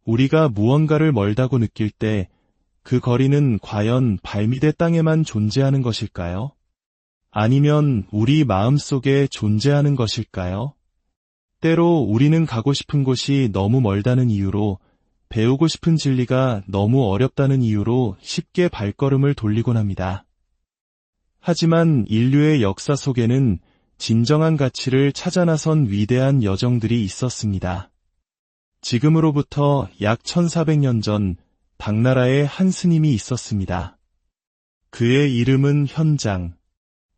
우리가 무언가를 멀다고 느낄 때 그 거리는 과연 발밑의 땅에만 존재하는 것일까요? 아니면 우리 마음 속에 존재하는 것일까요? 때로 우리는 가고 싶은 곳이 너무 멀다는 이유로, 배우고 싶은 진리가 너무 어렵다는 이유로 쉽게 발걸음을 돌리곤 합니다. 하지만 인류의 역사 속에는 진정한 가치를 찾아 나선 위대한 여정들이 있었습니다. 지금으로부터 약 1400년 전 당나라에 한 스님이 있었습니다. 그의 이름은 현장.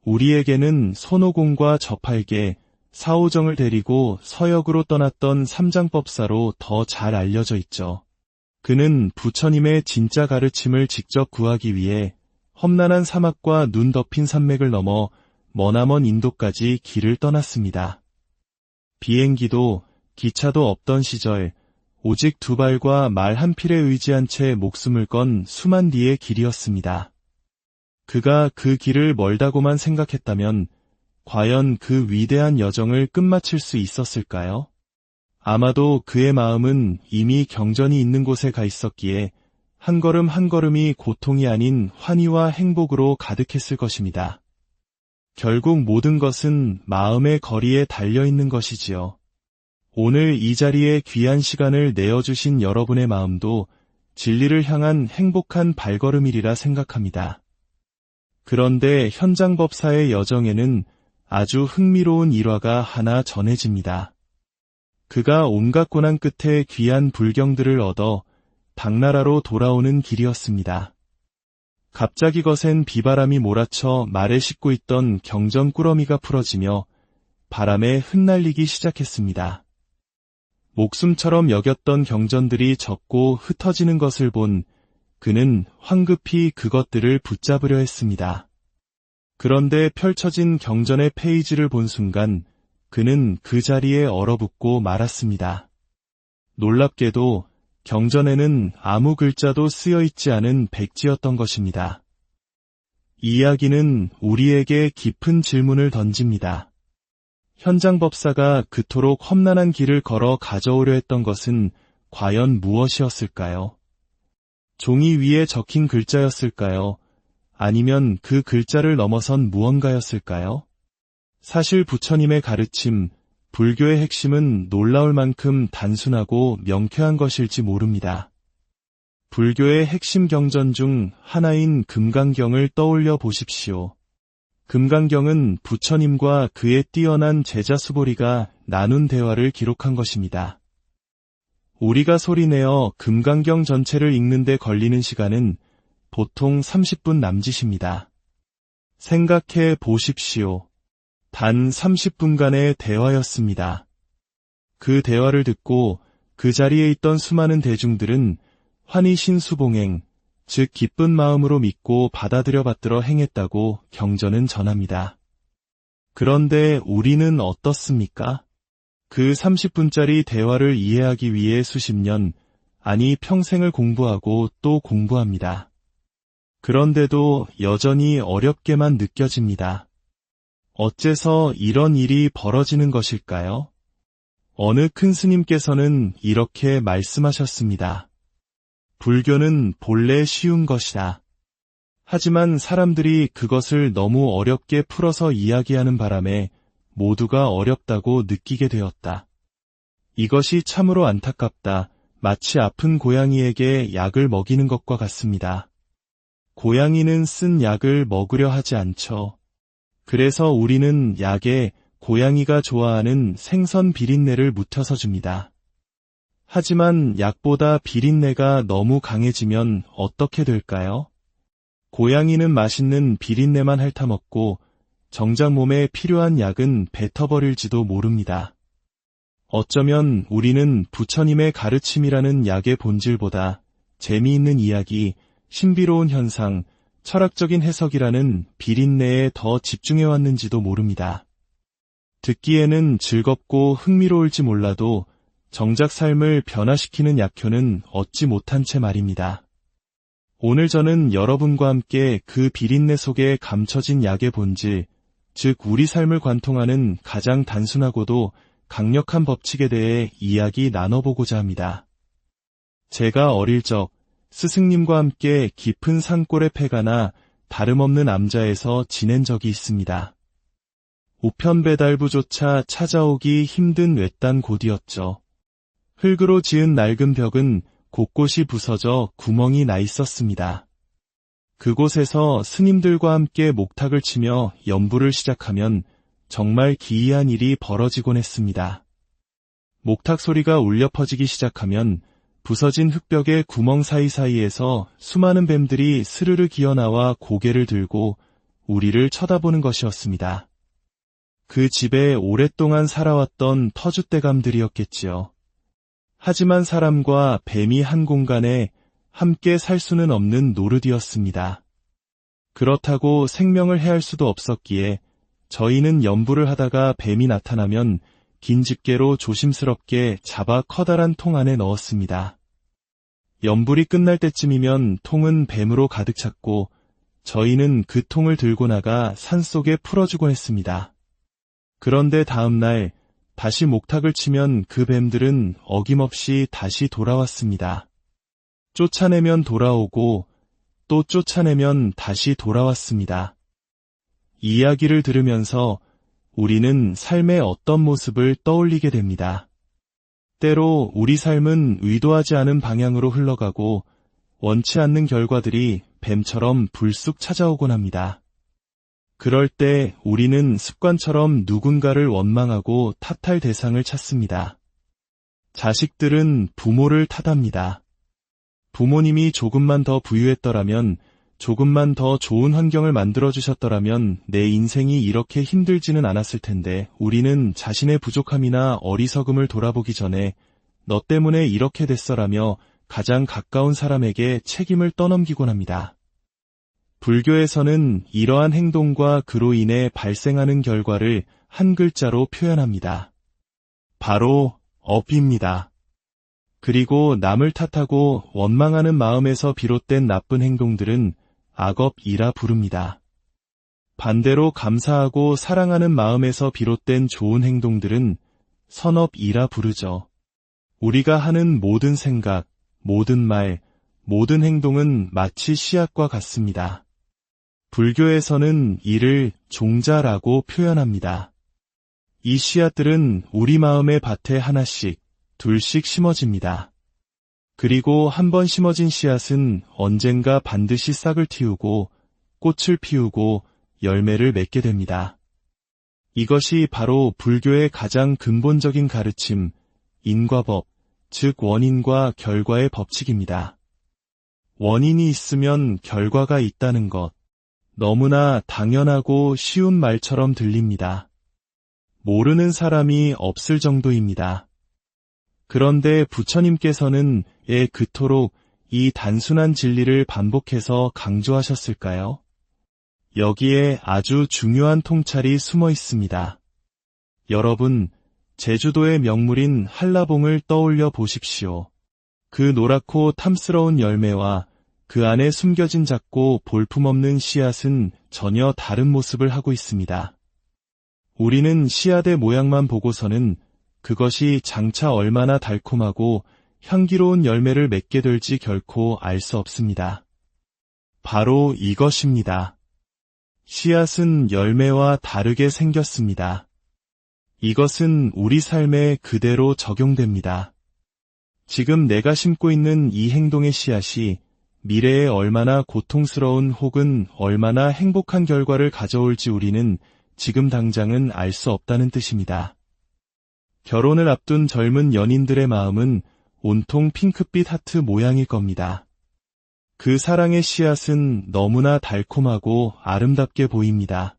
우리에게는 손오공과 저팔계, 사오정을 데리고 서역으로 떠났던 삼장법사로 더 잘 알려져 있죠. 그는 부처님의 진짜 가르침을 직접 구하기 위해 험난한 사막과 눈 덮인 산맥을 넘어 머나먼 인도까지 길을 떠났습니다. 비행기도 기차도 없던 시절, 오직 두 발과 말 한 필에 의지한 채 목숨을 건 수만 리의 길이었습니다. 그가 그 길을 멀다고만 생각했다면 과연 그 위대한 여정을 끝마칠 수 있었을까요? 아마도 그의 마음은 이미 경전이 있는 곳에 가 있었기에 한 걸음 한 걸음이 고통이 아닌 환희와 행복으로 가득했을 것입니다. 결국 모든 것은 마음의 거리에 달려있는 것이지요. 오늘 이 자리에 귀한 시간을 내어주신 여러분의 마음도 진리를 향한 행복한 발걸음이리라 생각합니다. 그런데 현장법사의 여정에는 아주 흥미로운 일화가 하나 전해집니다. 그가 온갖 고난 끝에 귀한 불경들을 얻어 당나라로 돌아오는 길이었습니다. 갑자기 거센 비바람이 몰아쳐 말에 싣고 있던 경전 꾸러미가 풀어지며 바람에 흩날리기 시작했습니다. 목숨처럼 여겼던 경전들이 젖고 흩어지는 것을 본 그는 황급히 그것들을 붙잡으려 했습니다. 그런데 펼쳐진 경전의 페이지를 본 순간 그는 그 자리에 얼어붙고 말았습니다. 놀랍게도 경전에는 아무 글자도 쓰여 있지 않은 백지였던 것입니다. 이 이야기는 우리에게 깊은 질문을 던집니다. 현장법사가 그토록 험난한 길을 걸어 가져오려 했던 것은 과연 무엇이었을까요? 종이 위에 적힌 글자였을까요? 아니면 그 글자를 넘어선 무언가였을까요? 사실 부처님의 가르침, 불교의 핵심은 놀라울 만큼 단순하고 명쾌한 것일지 모릅니다. 불교의 핵심 경전 중 하나인 금강경을 떠올려 보십시오. 금강경은 부처님과 그의 뛰어난 제자 수보리가 나눈 대화를 기록한 것입니다. 우리가 소리내어 금강경 전체를 읽는 데 걸리는 시간은 보통 30분 남짓입니다. 생각해 보십시오. 단 30분간의 대화였습니다. 그 대화를 듣고 그 자리에 있던 수많은 대중들은 환희신수봉행, 즉 기쁜 마음으로 믿고 받아들여 받들어 행했다고 경전은 전합니다. 그런데 우리는 어떻습니까? 그 30분짜리 대화를 이해하기 위해 수십 년, 아니 평생을 공부하고 또 공부합니다. 그런데도 여전히 어렵게만 느껴집니다. 어째서 이런 일이 벌어지는 것일까요? 어느 큰 스님께서는 이렇게 말씀하셨습니다. 불교는 본래 쉬운 것이다. 하지만 사람들이 그것을 너무 어렵게 풀어서 이야기하는 바람에 모두가 어렵다고 느끼게 되었다. 이것이 참으로 안타깝다. 마치 아픈 고양이에게 약을 먹이는 것과 같습니다. 고양이는 쓴 약을 먹으려 하지 않죠. 그래서 우리는 약에 고양이가 좋아하는 생선 비린내를 묻혀서 줍니다. 하지만 약보다 비린내가 너무 강해지면 어떻게 될까요? 고양이는 맛있는 비린내만 핥아먹고 정작 몸에 필요한 약은 뱉어버릴지도 모릅니다. 어쩌면 우리는 부처님의 가르침이라는 약의 본질보다 재미있는 이야기, 신비로운 현상, 철학적인 해석이라는 비린내에 더 집중해왔는지도 모릅니다. 듣기에는 즐겁고 흥미로울지 몰라도 정작 삶을 변화시키는 약효는 얻지 못한 채 말입니다. 오늘 저는 여러분과 함께 그 비린내 속에 감춰진 약의 본질, 즉 우리 삶을 관통하는 가장 단순하고도 강력한 법칙에 대해 이야기 나눠보고자 합니다. 제가 어릴 적 스승님과 함께 깊은 산골에 패가나 다름없는 암자에서 지낸 적이 있습니다. 우편 배달부조차 찾아오기 힘든 외딴 곳이었죠. 흙으로 지은 낡은 벽은 곳곳이 부서져 구멍이 나 있었습니다. 그곳에서 스님들과 함께 목탁을 치며 연부를 시작하면 정말 기이한 일이 벌어지곤 했습니다. 목탁 소리가 울려 퍼지기 시작하면 부서진 흙벽의 구멍 사이사이에서 수많은 뱀들이 스르르 기어나와 고개를 들고 우리를 쳐다보는 것이었습니다. 그 집에 오랫동안 살아왔던 터줏대감들이었겠지요. 하지만 사람과 뱀이 한 공간에 함께 살 수는 없는 노릇이었습니다. 그렇다고 생명을 해할 수도 없었기에 저희는 연부를 하다가 뱀이 나타나면 긴 집게로 조심스럽게 잡아 커다란 통 안에 넣었습니다. 연불이 끝날 때쯤이면 통은 뱀으로 가득 찼고 저희는 그 통을 들고 나가 산속에 풀어주곤 했습니다. 그런데 다음 날 다시 목탁을 치면 그 뱀들은 어김없이 다시 돌아왔습니다. 쫓아내면 돌아오고 또 쫓아내면 다시 돌아왔습니다. 이 이야기를 들으면서 우리는 삶의 어떤 모습을 떠올리게 됩니다. 때로 우리 삶은 의도하지 않은 방향으로 흘러가고 원치 않는 결과들이 뱀처럼 불쑥 찾아오곤 합니다. 그럴 때 우리는 습관처럼 누군가를 원망하고 탓할 대상을 찾습니다. 자식들은 부모를 탓합니다. 부모님이 조금만 더 부유했더라면, 조금만 더 좋은 환경을 만들어주셨더라면 내 인생이 이렇게 힘들지는 않았을 텐데 우리는 자신의 부족함이나 어리석음을 돌아보기 전에 너 때문에 이렇게 됐어라며 가장 가까운 사람에게 책임을 떠넘기곤 합니다. 불교에서는 이러한 행동과 그로 인해 발생하는 결과를 한 글자로 표현합니다. 바로 업입니다. 그리고 남을 탓하고 원망하는 마음에서 비롯된 나쁜 행동들은 악업이라 부릅니다. 반대로 감사하고 사랑하는 마음에서 비롯된 좋은 행동들은 선업이라 부르죠. 우리가 하는 모든 생각, 모든 말, 모든 행동은 마치 씨앗과 같습니다. 불교에서는 이를 종자라고 표현합니다. 이 씨앗들은 우리 마음의 밭에 하나씩, 둘씩 심어집니다. 그리고 한 번 심어진 씨앗은 언젠가 반드시 싹을 틔우고 꽃을 피우고 열매를 맺게 됩니다. 이것이 바로 불교의 가장 근본적인 가르침, 인과법, 즉 원인과 결과의 법칙입니다. 원인이 있으면 결과가 있다는 것, 너무나 당연하고 쉬운 말처럼 들립니다. 모르는 사람이 없을 정도입니다. 그런데 부처님께서는 왜 그토록 이 단순한 진리를 반복해서 강조하셨을까요? 여기에 아주 중요한 통찰이 숨어 있습니다. 여러분, 제주도의 명물인 한라봉을 떠올려 보십시오. 그 노랗고 탐스러운 열매와 그 안에 숨겨진 작고 볼품없는 씨앗은 전혀 다른 모습을 하고 있습니다. 우리는 씨앗의 모양만 보고서는 그것이 장차 얼마나 달콤하고 향기로운 열매를 맺게 될지 결코 알 수 없습니다. 바로 이것입니다. 씨앗은 열매와 다르게 생겼습니다. 이것은 우리 삶에 그대로 적용됩니다. 지금 내가 심고 있는 이 행동의 씨앗이 미래에 얼마나 고통스러운 혹은 얼마나 행복한 결과를 가져올지 우리는 지금 당장은 알 수 없다는 뜻입니다. 결혼을 앞둔 젊은 연인들의 마음은 온통 핑크빛 하트 모양일 겁니다. 그 사랑의 씨앗은 너무나 달콤하고 아름답게 보입니다.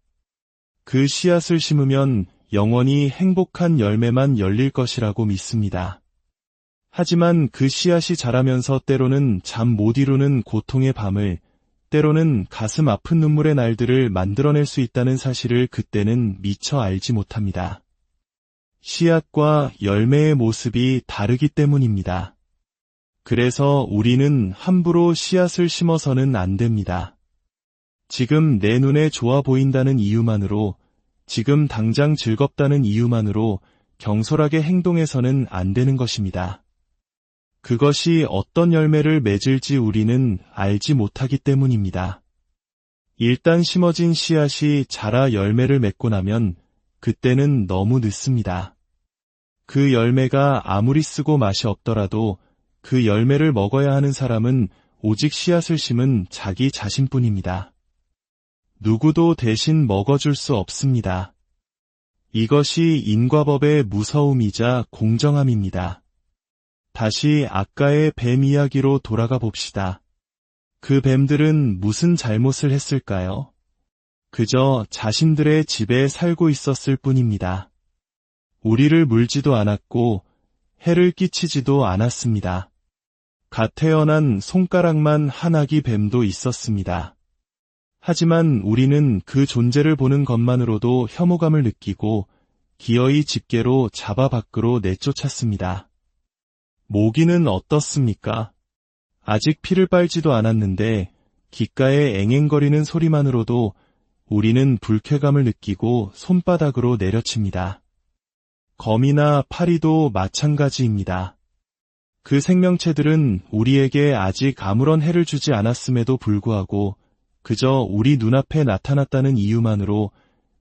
그 씨앗을 심으면 영원히 행복한 열매만 열릴 것이라고 믿습니다. 하지만 그 씨앗이 자라면서 때로는 잠 못 이루는 고통의 밤을, 때로는 가슴 아픈 눈물의 날들을 만들어낼 수 있다는 사실을 그때는 미처 알지 못합니다. 씨앗과 열매의 모습이 다르기 때문입니다. 그래서 우리는 함부로 씨앗을 심어서는 안 됩니다. 지금 내 눈에 좋아 보인다는 이유만으로, 지금 당장 즐겁다는 이유만으로 경솔하게 행동해서는 안 되는 것입니다. 그것이 어떤 열매를 맺을지 우리는 알지 못하기 때문입니다. 일단 심어진 씨앗이 자라 열매를 맺고 나면 그때는 너무 늦습니다. 그 열매가 아무리 쓰고 맛이 없더라도 그 열매를 먹어야 하는 사람은 오직 씨앗을 심은 자기 자신뿐입니다. 누구도 대신 먹어줄 수 없습니다. 이것이 인과법의 무서움이자 공정함입니다. 다시 아까의 뱀 이야기로 돌아가 봅시다. 그 뱀들은 무슨 잘못을 했을까요? 그저 자신들의 집에 살고 있었을 뿐입니다. 우리를 물지도 않았고 해를 끼치지도 않았습니다. 갓 태어난 손가락만 한 아기 뱀도 있었습니다. 하지만 우리는 그 존재를 보는 것만으로도 혐오감을 느끼고 기어이 집게로 잡아 밖으로 내쫓았습니다. 모기는 어떻습니까? 아직 피를 빨지도 않았는데 귓가에 앵앵거리는 소리만으로도 우리는 불쾌감을 느끼고 손바닥으로 내려칩니다. 거미나 파리도 마찬가지입니다. 그 생명체들은 우리에게 아직 아무런 해를 주지 않았음에도 불구하고 그저 우리 눈앞에 나타났다는 이유만으로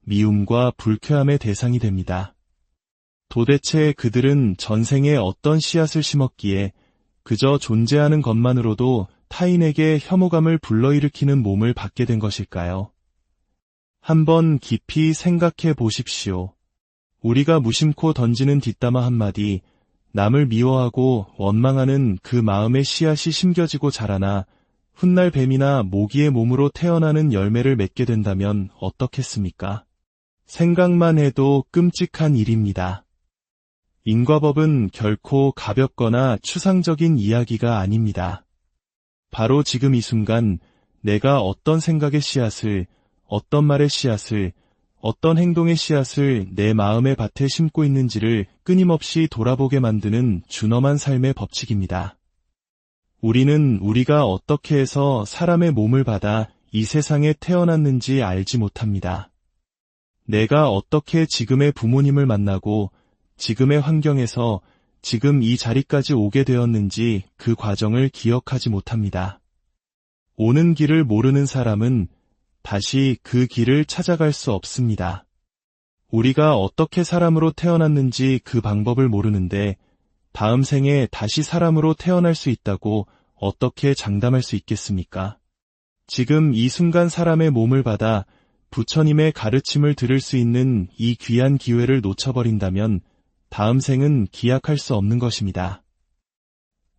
미움과 불쾌함의 대상이 됩니다. 도대체 그들은 전생에 어떤 씨앗을 심었기에 그저 존재하는 것만으로도 타인에게 혐오감을 불러일으키는 몸을 받게 된 것일까요? 한번 깊이 생각해 보십시오. 우리가 무심코 던지는 뒷담화 한마디, 남을 미워하고 원망하는 그 마음의 씨앗이 심겨지고 자라나 훗날 뱀이나 모기의 몸으로 태어나는 열매를 맺게 된다면 어떻겠습니까? 생각만 해도 끔찍한 일입니다. 인과법은 결코 가볍거나 추상적인 이야기가 아닙니다. 바로 지금 이 순간 내가 어떤 생각의 씨앗을, 어떤 말의 씨앗을, 어떤 행동의 씨앗을 내 마음의 밭에 심고 있는지를 끊임없이 돌아보게 만드는 준엄한 삶의 법칙입니다. 우리는 우리가 어떻게 해서 사람의 몸을 받아 이 세상에 태어났는지 알지 못합니다. 내가 어떻게 지금의 부모님을 만나고 지금의 환경에서 지금 이 자리까지 오게 되었는지 그 과정을 기억하지 못합니다. 오는 길을 모르는 사람은 다시 그 길을 찾아갈 수 없습니다. 우리가 어떻게 사람으로 태어났는지 그 방법을 모르는데 다음 생에 다시 사람으로 태어날 수 있다고 어떻게 장담할 수 있겠습니까? 지금 이 순간 사람의 몸을 받아 부처님의 가르침을 들을 수 있는 이 귀한 기회를 놓쳐버린다면 다음 생은 기약할 수 없는 것입니다.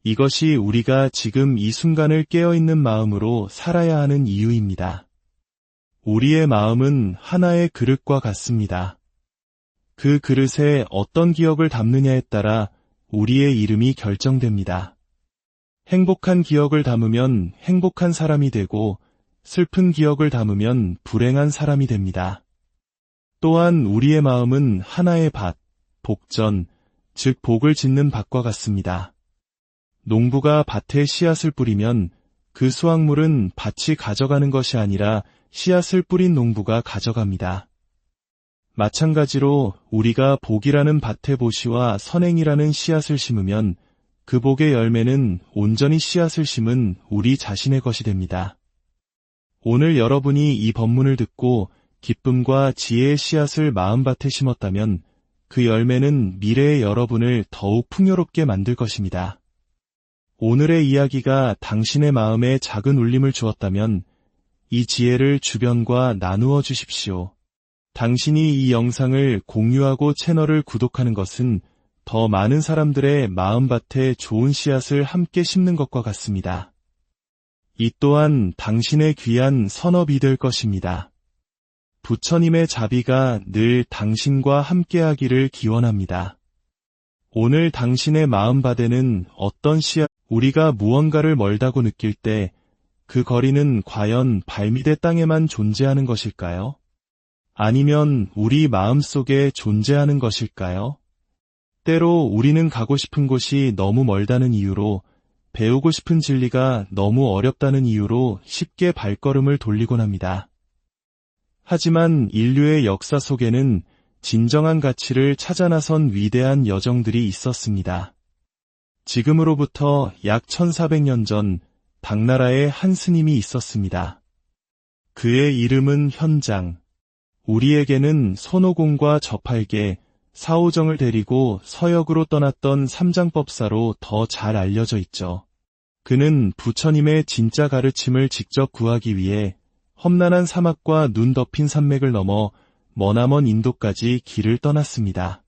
이것이 우리가 지금 이 순간을 깨어있는 마음으로 살아야 하는 이유입니다. 우리의 마음은 하나의 그릇과 같습니다. 그 그릇에 어떤 기억을 담느냐에 따라 우리의 이름이 결정됩니다. 행복한 기억을 담으면 행복한 사람이 되고 슬픈 기억을 담으면 불행한 사람이 됩니다. 또한 우리의 마음은 하나의 밭, 복전, 즉 복을 짓는 밭과 같습니다. 농부가 밭에 씨앗을 뿌리면 그 수확물은 밭이 가져가는 것이 아니라 씨앗을 뿌린 농부가 가져갑니다. 마찬가지로 우리가 복이라는 밭에 보시와 선행이라는 씨앗을 심으면 그 복의 열매는 온전히 씨앗을 심은 우리 자신의 것이 됩니다. 오늘 여러분이 이 법문을 듣고 기쁨과 지혜의 씨앗을 마음밭에 심었다면 그 열매는 미래의 여러분을 더욱 풍요롭게 만들 것입니다. 오늘의 이야기가 당신의 마음에 작은 울림을 주었다면 이 지혜를 주변과 나누어 주십시오. 당신이 이 영상을 공유하고 채널을 구독하는 것은 더 많은 사람들의 마음밭에 좋은 씨앗을 함께 심는 것과 같습니다. 이 또한 당신의 귀한 선업이 될 것입니다. 부처님의 자비가 늘 당신과 함께하기를 기원합니다. 오늘 당신의 마음밭에는 어떤 씨앗, 우리가 무언가를 멀다고 느낄 때 그 거리는 과연 발밑의 땅에만 존재하는 것일까요? 아니면 우리 마음속에 존재하는 것일까요? 때로 우리는 가고 싶은 곳이 너무 멀다는 이유로, 배우고 싶은 진리가 너무 어렵다는 이유로 쉽게 발걸음을 돌리곤 합니다. 하지만 인류의 역사 속에는 진정한 가치를 찾아 나선 위대한 여정들이 있었습니다. 지금으로부터 약 1400년 전 당나라에 한 스님이 있었습니다. 그의 이름은 현장. 우리에게는 손오공과 저팔계, 사오정을 데리고 서역으로 떠났던 삼장법사로 더 잘 알려져 있죠. 그는 부처님의 진짜 가르침을 직접 구하기 위해 험난한 사막과 눈 덮인 산맥을 넘어 머나먼 인도까지 길을 떠났습니다.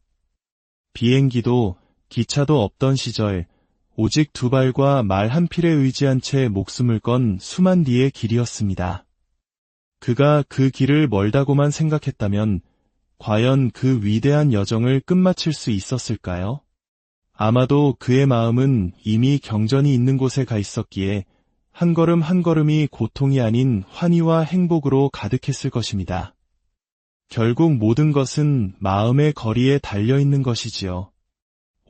비행기도 기차도 없던 시절 오직 두 발과 말 한 필에 의지한 채 목숨을 건 수만 리의 길이었습니다. 그가 그 길을 멀다고만 생각했다면 과연 그 위대한 여정을 끝마칠 수 있었을까요? 아마도 그의 마음은 이미 경전이 있는 곳에 가 있었기에 한 걸음 한 걸음이 고통이 아닌 환희와 행복으로 가득했을 것입니다. 결국 모든 것은 마음의 거리에 달려있는 것이지요.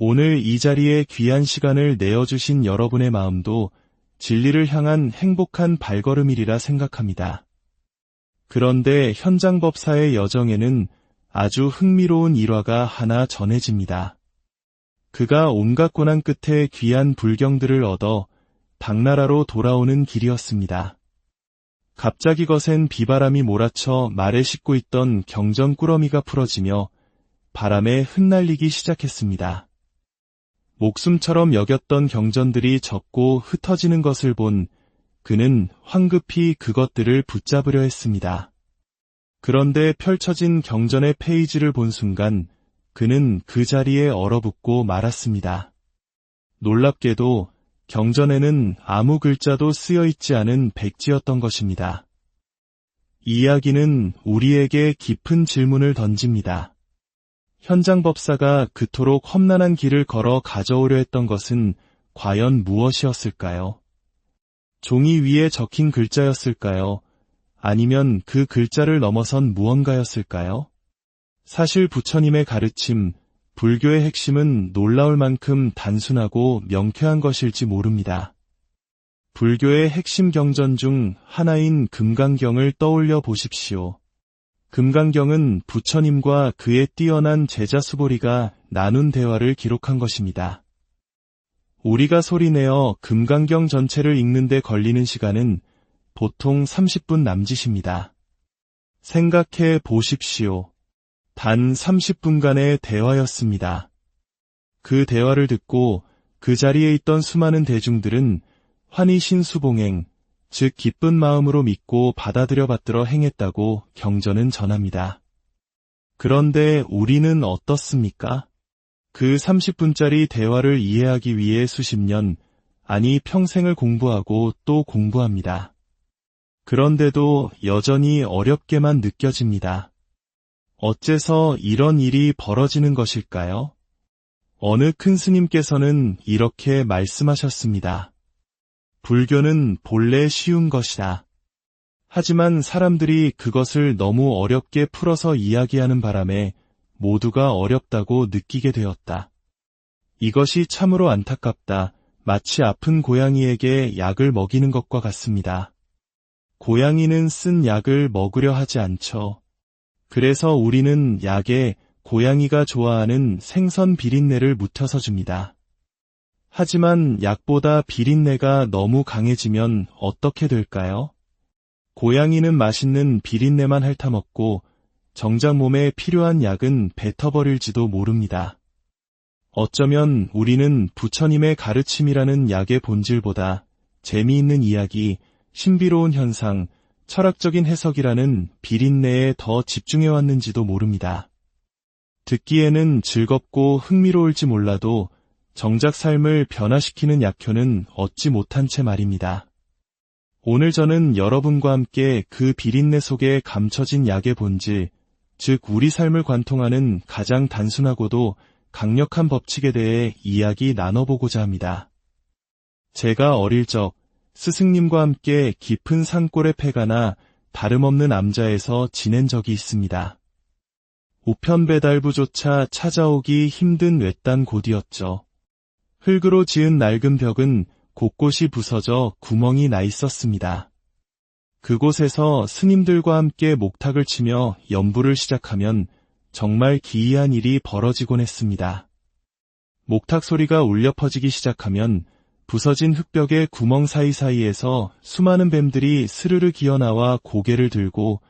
오늘 이 자리에 귀한 시간을 내어주신 여러분의 마음도 진리를 향한 행복한 발걸음이리라 생각합니다. 그런데 현장법사의 여정에는 아주 흥미로운 일화가 하나 전해집니다. 그가 온갖 고난 끝에 귀한 불경들을 얻어 당나라로 돌아오는 길이었습니다. 갑자기 거센 비바람이 몰아쳐 말에 싣고 있던 경전 꾸러미가 풀어지며 바람에 흩날리기 시작했습니다. 목숨처럼 여겼던 경전들이 젖고 흩어지는 것을 본 그는 황급히 그것들을 붙잡으려 했습니다. 그런데 펼쳐진 경전의 페이지를 본 순간 그는 그 자리에 얼어붙고 말았습니다. 놀랍게도 경전에는 아무 글자도 쓰여 있지 않은 백지였던 것입니다. 이 이야기는 우리에게 깊은 질문을 던집니다. 현장법사가 그토록 험난한 길을 걸어 가져오려 했던 것은 과연 무엇이었을까요? 종이 위에 적힌 글자였을까요? 아니면 그 글자를 넘어선 무언가였을까요? 사실 부처님의 가르침, 불교의 핵심은 놀라울 만큼 단순하고 명쾌한 것일지 모릅니다. 불교의 핵심 경전 중 하나인 금강경을 떠올려 보십시오. 금강경은 부처님과 그의 뛰어난 제자 수보리가 나눈 대화를 기록한 것입니다. 우리가 소리내어 금강경 전체를 읽는 데 걸리는 시간은 보통 30분 남짓입니다. 생각해 보십시오. 단 30분간의 대화였습니다. 그 대화를 듣고 그 자리에 있던 수많은 대중들은 환희신수봉행, 즉 기쁜 마음으로 믿고 받아들여 받들어 행했다고 경전은 전합니다. 그런데 우리는 어떻습니까? 그 30분짜리 대화를 이해하기 위해 수십 년, 아니 평생을 공부하고 또 공부합니다. 그런데도 여전히 어렵게만 느껴집니다. 어째서 이런 일이 벌어지는 것일까요? 어느 큰 스님께서는 이렇게 말씀하셨습니다. 불교는 본래 쉬운 것이다. 하지만 사람들이 그것을 너무 어렵게 풀어서 이야기하는 바람에 모두가 어렵다고 느끼게 되었다. 이것이 참으로 안타깝다. 마치 아픈 고양이에게 약을 먹이는 것과 같습니다. 고양이는 쓴 약을 먹으려 하지 않죠. 그래서 우리는 약에 고양이가 좋아하는 생선 비린내를 묻혀서 줍니다. 하지만 약보다 비린내가 너무 강해지면 어떻게 될까요? 고양이는 맛있는 비린내만 핥아먹고 정작 몸에 필요한 약은 뱉어버릴지도 모릅니다. 어쩌면 우리는 부처님의 가르침이라는 약의 본질보다 재미있는 이야기, 신비로운 현상, 철학적인 해석이라는 비린내에 더 집중해왔는지도 모릅니다. 듣기에는 즐겁고 흥미로울지 몰라도 정작 삶을 변화시키는 약효는 얻지 못한 채 말입니다. 오늘 저는 여러분과 함께 그 비린내 속에 감춰진 약의 본질, 즉 우리 삶을 관통하는 가장 단순하고도 강력한 법칙에 대해 이야기 나눠보고자 합니다. 제가 어릴 적 스승님과 함께 깊은 산골의 폐가나 다름없는 암자에서 지낸 적이 있습니다. 우편배달부조차 찾아오기 힘든 외딴 곳이었죠. 흙으로 지은 낡은 벽은 곳곳이 부서져 구멍이 나 있었습니다. 그곳에서 스님들과 함께 목탁을 치며 연부를 시작하면 정말 기이한 일이 벌어지곤 했습니다. 목탁 소리가 울려 퍼지기 시작하면 부서진 흙벽의 구멍 사이사이에서 수많은 뱀들이 스르르 기어나와 고개를 들고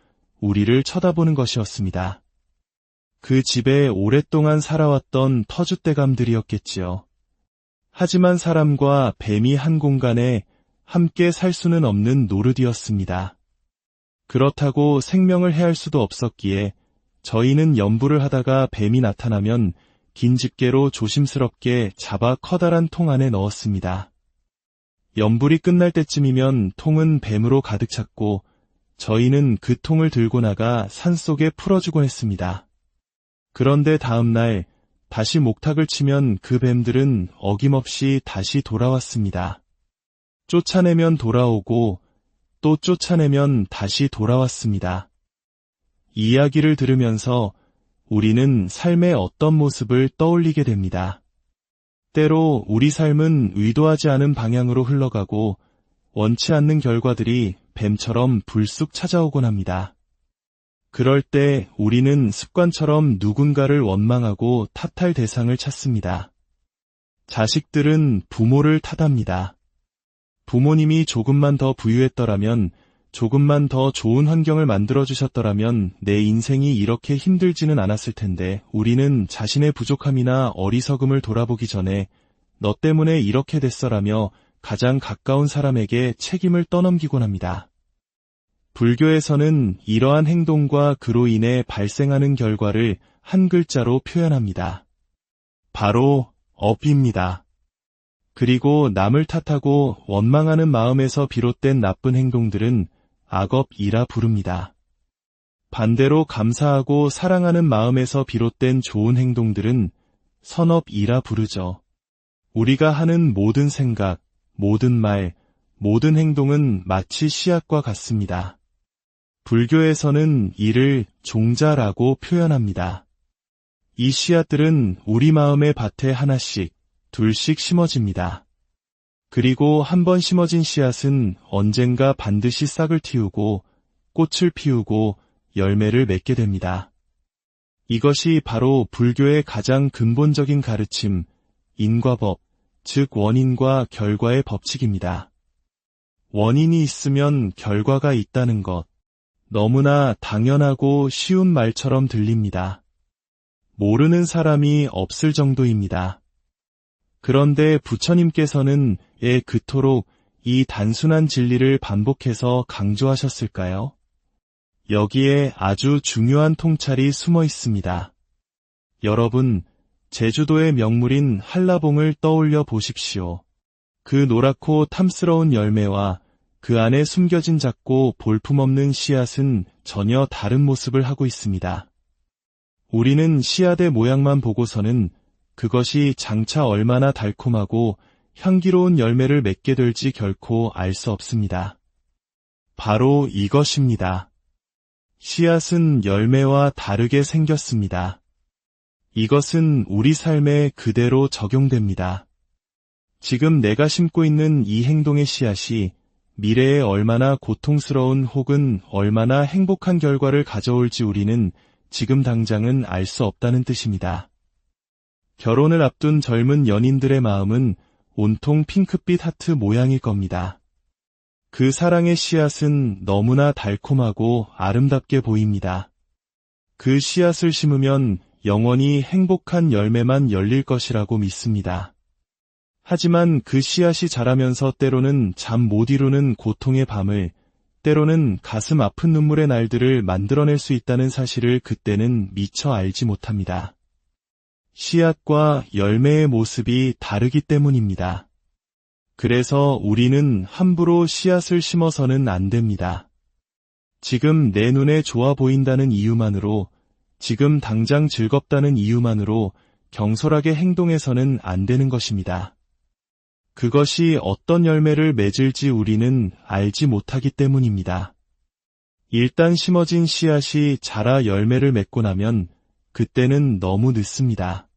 우리를 쳐다보는 것이었습니다. 그 집에 오랫동안 살아왔던 터줏대감들이었겠지요. 하지만 사람과 뱀이 한 공간에 함께 살 수는 없는 노릇이었습니다. 그렇다고 생명을 해할 수도 없었기에 저희는 연부를 하다가 뱀이 나타나면 긴 집게로 조심스럽게 잡아 커다란 통 안에 넣었습니다. 연불이 끝날 때쯤이면 통은 뱀으로 가득 찼고 저희는 그 통을 들고 나가 산속에 풀어주곤 했습니다. 그런데 다음 날 다시 목탁을 치면 그 뱀들은 어김없이 다시 돌아왔습니다. 쫓아내면 돌아오고 또 쫓아내면 다시 돌아왔습니다. 이 이야기를 들으면서 우리는 삶의 어떤 모습을 떠올리게 됩니다. 때로 우리 삶은 의도하지 않은 방향으로 흘러가고 원치 않는 결과들이 뱀처럼 불쑥 찾아오곤 합니다. 그럴 때 우리는 습관처럼 누군가를 원망하고 탓할 대상을 찾습니다. 자식들은 부모를 탓합니다. 부모님이 조금만 더 부유했더라면, 조금만 더 좋은 환경을 만들어주셨더라면 내 인생이 이렇게 힘들지는 않았을 텐데 우리는 자신의 부족함이나 어리석음을 돌아보기 전에 너 때문에 이렇게 됐어라며 가장 가까운 사람에게 책임을 떠넘기곤 합니다. 불교에서는 이러한 행동과 그로 인해 발생하는 결과를 한 글자로 표현합니다. 바로 업입니다. 그리고 남을 탓하고 원망하는 마음에서 비롯된 나쁜 행동들은 악업이라 부릅니다. 반대로 감사하고 사랑하는 마음에서 비롯된 좋은 행동들은 선업이라 부르죠. 우리가 하는 모든 생각, 모든 말, 모든 행동은 마치 씨앗과 같습니다. 불교에서는 이를 종자라고 표현합니다. 이 씨앗들은 우리 마음의 밭에 하나씩, 둘씩 심어집니다. 그리고 한 번 심어진 씨앗은 언젠가 반드시 싹을 틔우고 꽃을 피우고 열매를 맺게 됩니다. 이것이 바로 불교의 가장 근본적인 가르침, 인과법, 즉 원인과 결과의 법칙입니다. 원인이 있으면 결과가 있다는 것, 너무나 당연하고 쉬운 말처럼 들립니다. 모르는 사람이 없을 정도입니다. 그런데 부처님께서는 왜 그토록 이 단순한 진리를 반복해서 강조하셨을까요? 여기에 아주 중요한 통찰이 숨어 있습니다. 여러분, 제주도의 명물인 한라봉을 떠올려 보십시오. 그 노랗고 탐스러운 열매와 그 안에 숨겨진 작고 볼품없는 씨앗은 전혀 다른 모습을 하고 있습니다. 우리는 씨앗의 모양만 보고서는 그것이 장차 얼마나 달콤하고 향기로운 열매를 맺게 될지 결코 알 수 없습니다. 바로 이것입니다. 씨앗은 열매와 다르게 생겼습니다. 이것은 우리 삶에 그대로 적용됩니다. 지금 내가 심고 있는 이 행동의 씨앗이 미래에 얼마나 고통스러운 혹은 얼마나 행복한 결과를 가져올지 우리는 지금 당장은 알 수 없다는 뜻입니다. 결혼을 앞둔 젊은 연인들의 마음은 온통 핑크빛 하트 모양일 겁니다. 그 사랑의 씨앗은 너무나 달콤하고 아름답게 보입니다. 그 씨앗을 심으면 영원히 행복한 열매만 열릴 것이라고 믿습니다. 하지만 그 씨앗이 자라면서 때로는 잠 못 이루는 고통의 밤을, 때로는 가슴 아픈 눈물의 날들을 만들어낼 수 있다는 사실을 그때는 미처 알지 못합니다. 씨앗과 열매의 모습이 다르기 때문입니다. 그래서 우리는 함부로 씨앗을 심어서는 안 됩니다. 지금 내 눈에 좋아 보인다는 이유만으로, 지금 당장 즐겁다는 이유만으로 경솔하게 행동해서는 안 되는 것입니다. 그것이 어떤 열매를 맺을지 우리는 알지 못하기 때문입니다. 일단 심어진 씨앗이 자라 열매를 맺고 나면 그때는 너무 늦습니다.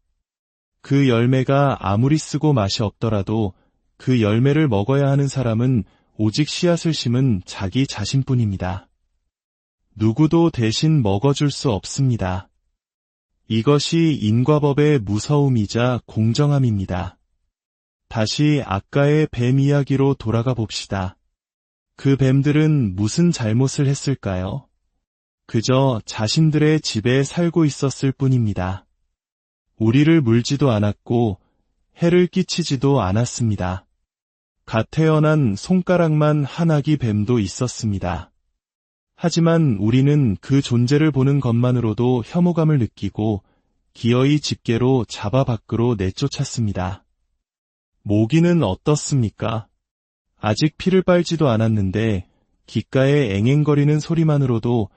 그 열매가 아무리 쓰고 맛이 없더라도 그 열매를 먹어야 하는 사람은 오직 씨앗을 심은 자기 자신뿐입니다. 누구도 대신 먹어줄 수 없습니다. 이것이 인과법의 무서움이자 공정함입니다. 다시 아까의 뱀 이야기로 돌아가 봅시다. 그 뱀들은 무슨 잘못을 했을까요? 그저 자신들의 집에 살고 있었을 뿐입니다. 우리를 물지도 않았고 해를 끼치지도 않았습니다. 갓 태어난 손가락만 한 아기 뱀도 있었습니다. 하지만 우리는 그 존재를 보는 것만으로도 혐오감을 느끼고 기어이 집게로 잡아 밖으로 내쫓았습니다. 모기는 어떻습니까? 아직 피를 빨지도 않았는데 귓가에 앵앵거리는 소리만으로도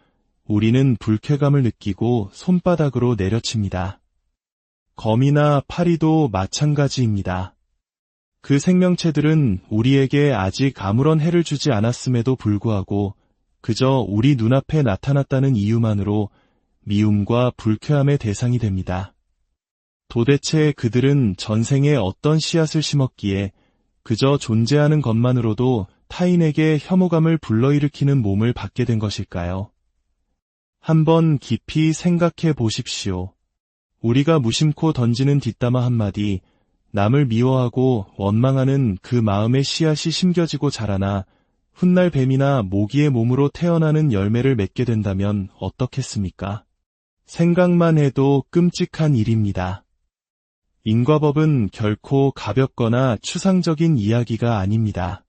우리는 불쾌감을 느끼고 손바닥으로 내려칩니다. 거미나 파리도 마찬가지입니다. 그 생명체들은 우리에게 아직 아무런 해를 주지 않았음에도 불구하고 그저 우리 눈앞에 나타났다는 이유만으로 미움과 불쾌함의 대상이 됩니다. 도대체 그들은 전생에 어떤 씨앗을 심었기에 그저 존재하는 것만으로도 타인에게 혐오감을 불러일으키는 몸을 받게 된 것일까요? 한번 깊이 생각해 보십시오. 우리가 무심코 던지는 뒷담화 한마디, 남을 미워하고 원망하는 그 마음의 씨앗이 심겨지고 자라나 훗날 뱀이나 모기의 몸으로 태어나는 열매를 맺게 된다면 어떻겠습니까? 생각만 해도 끔찍한 일입니다. 인과법은 결코 가볍거나 추상적인 이야기가 아닙니다.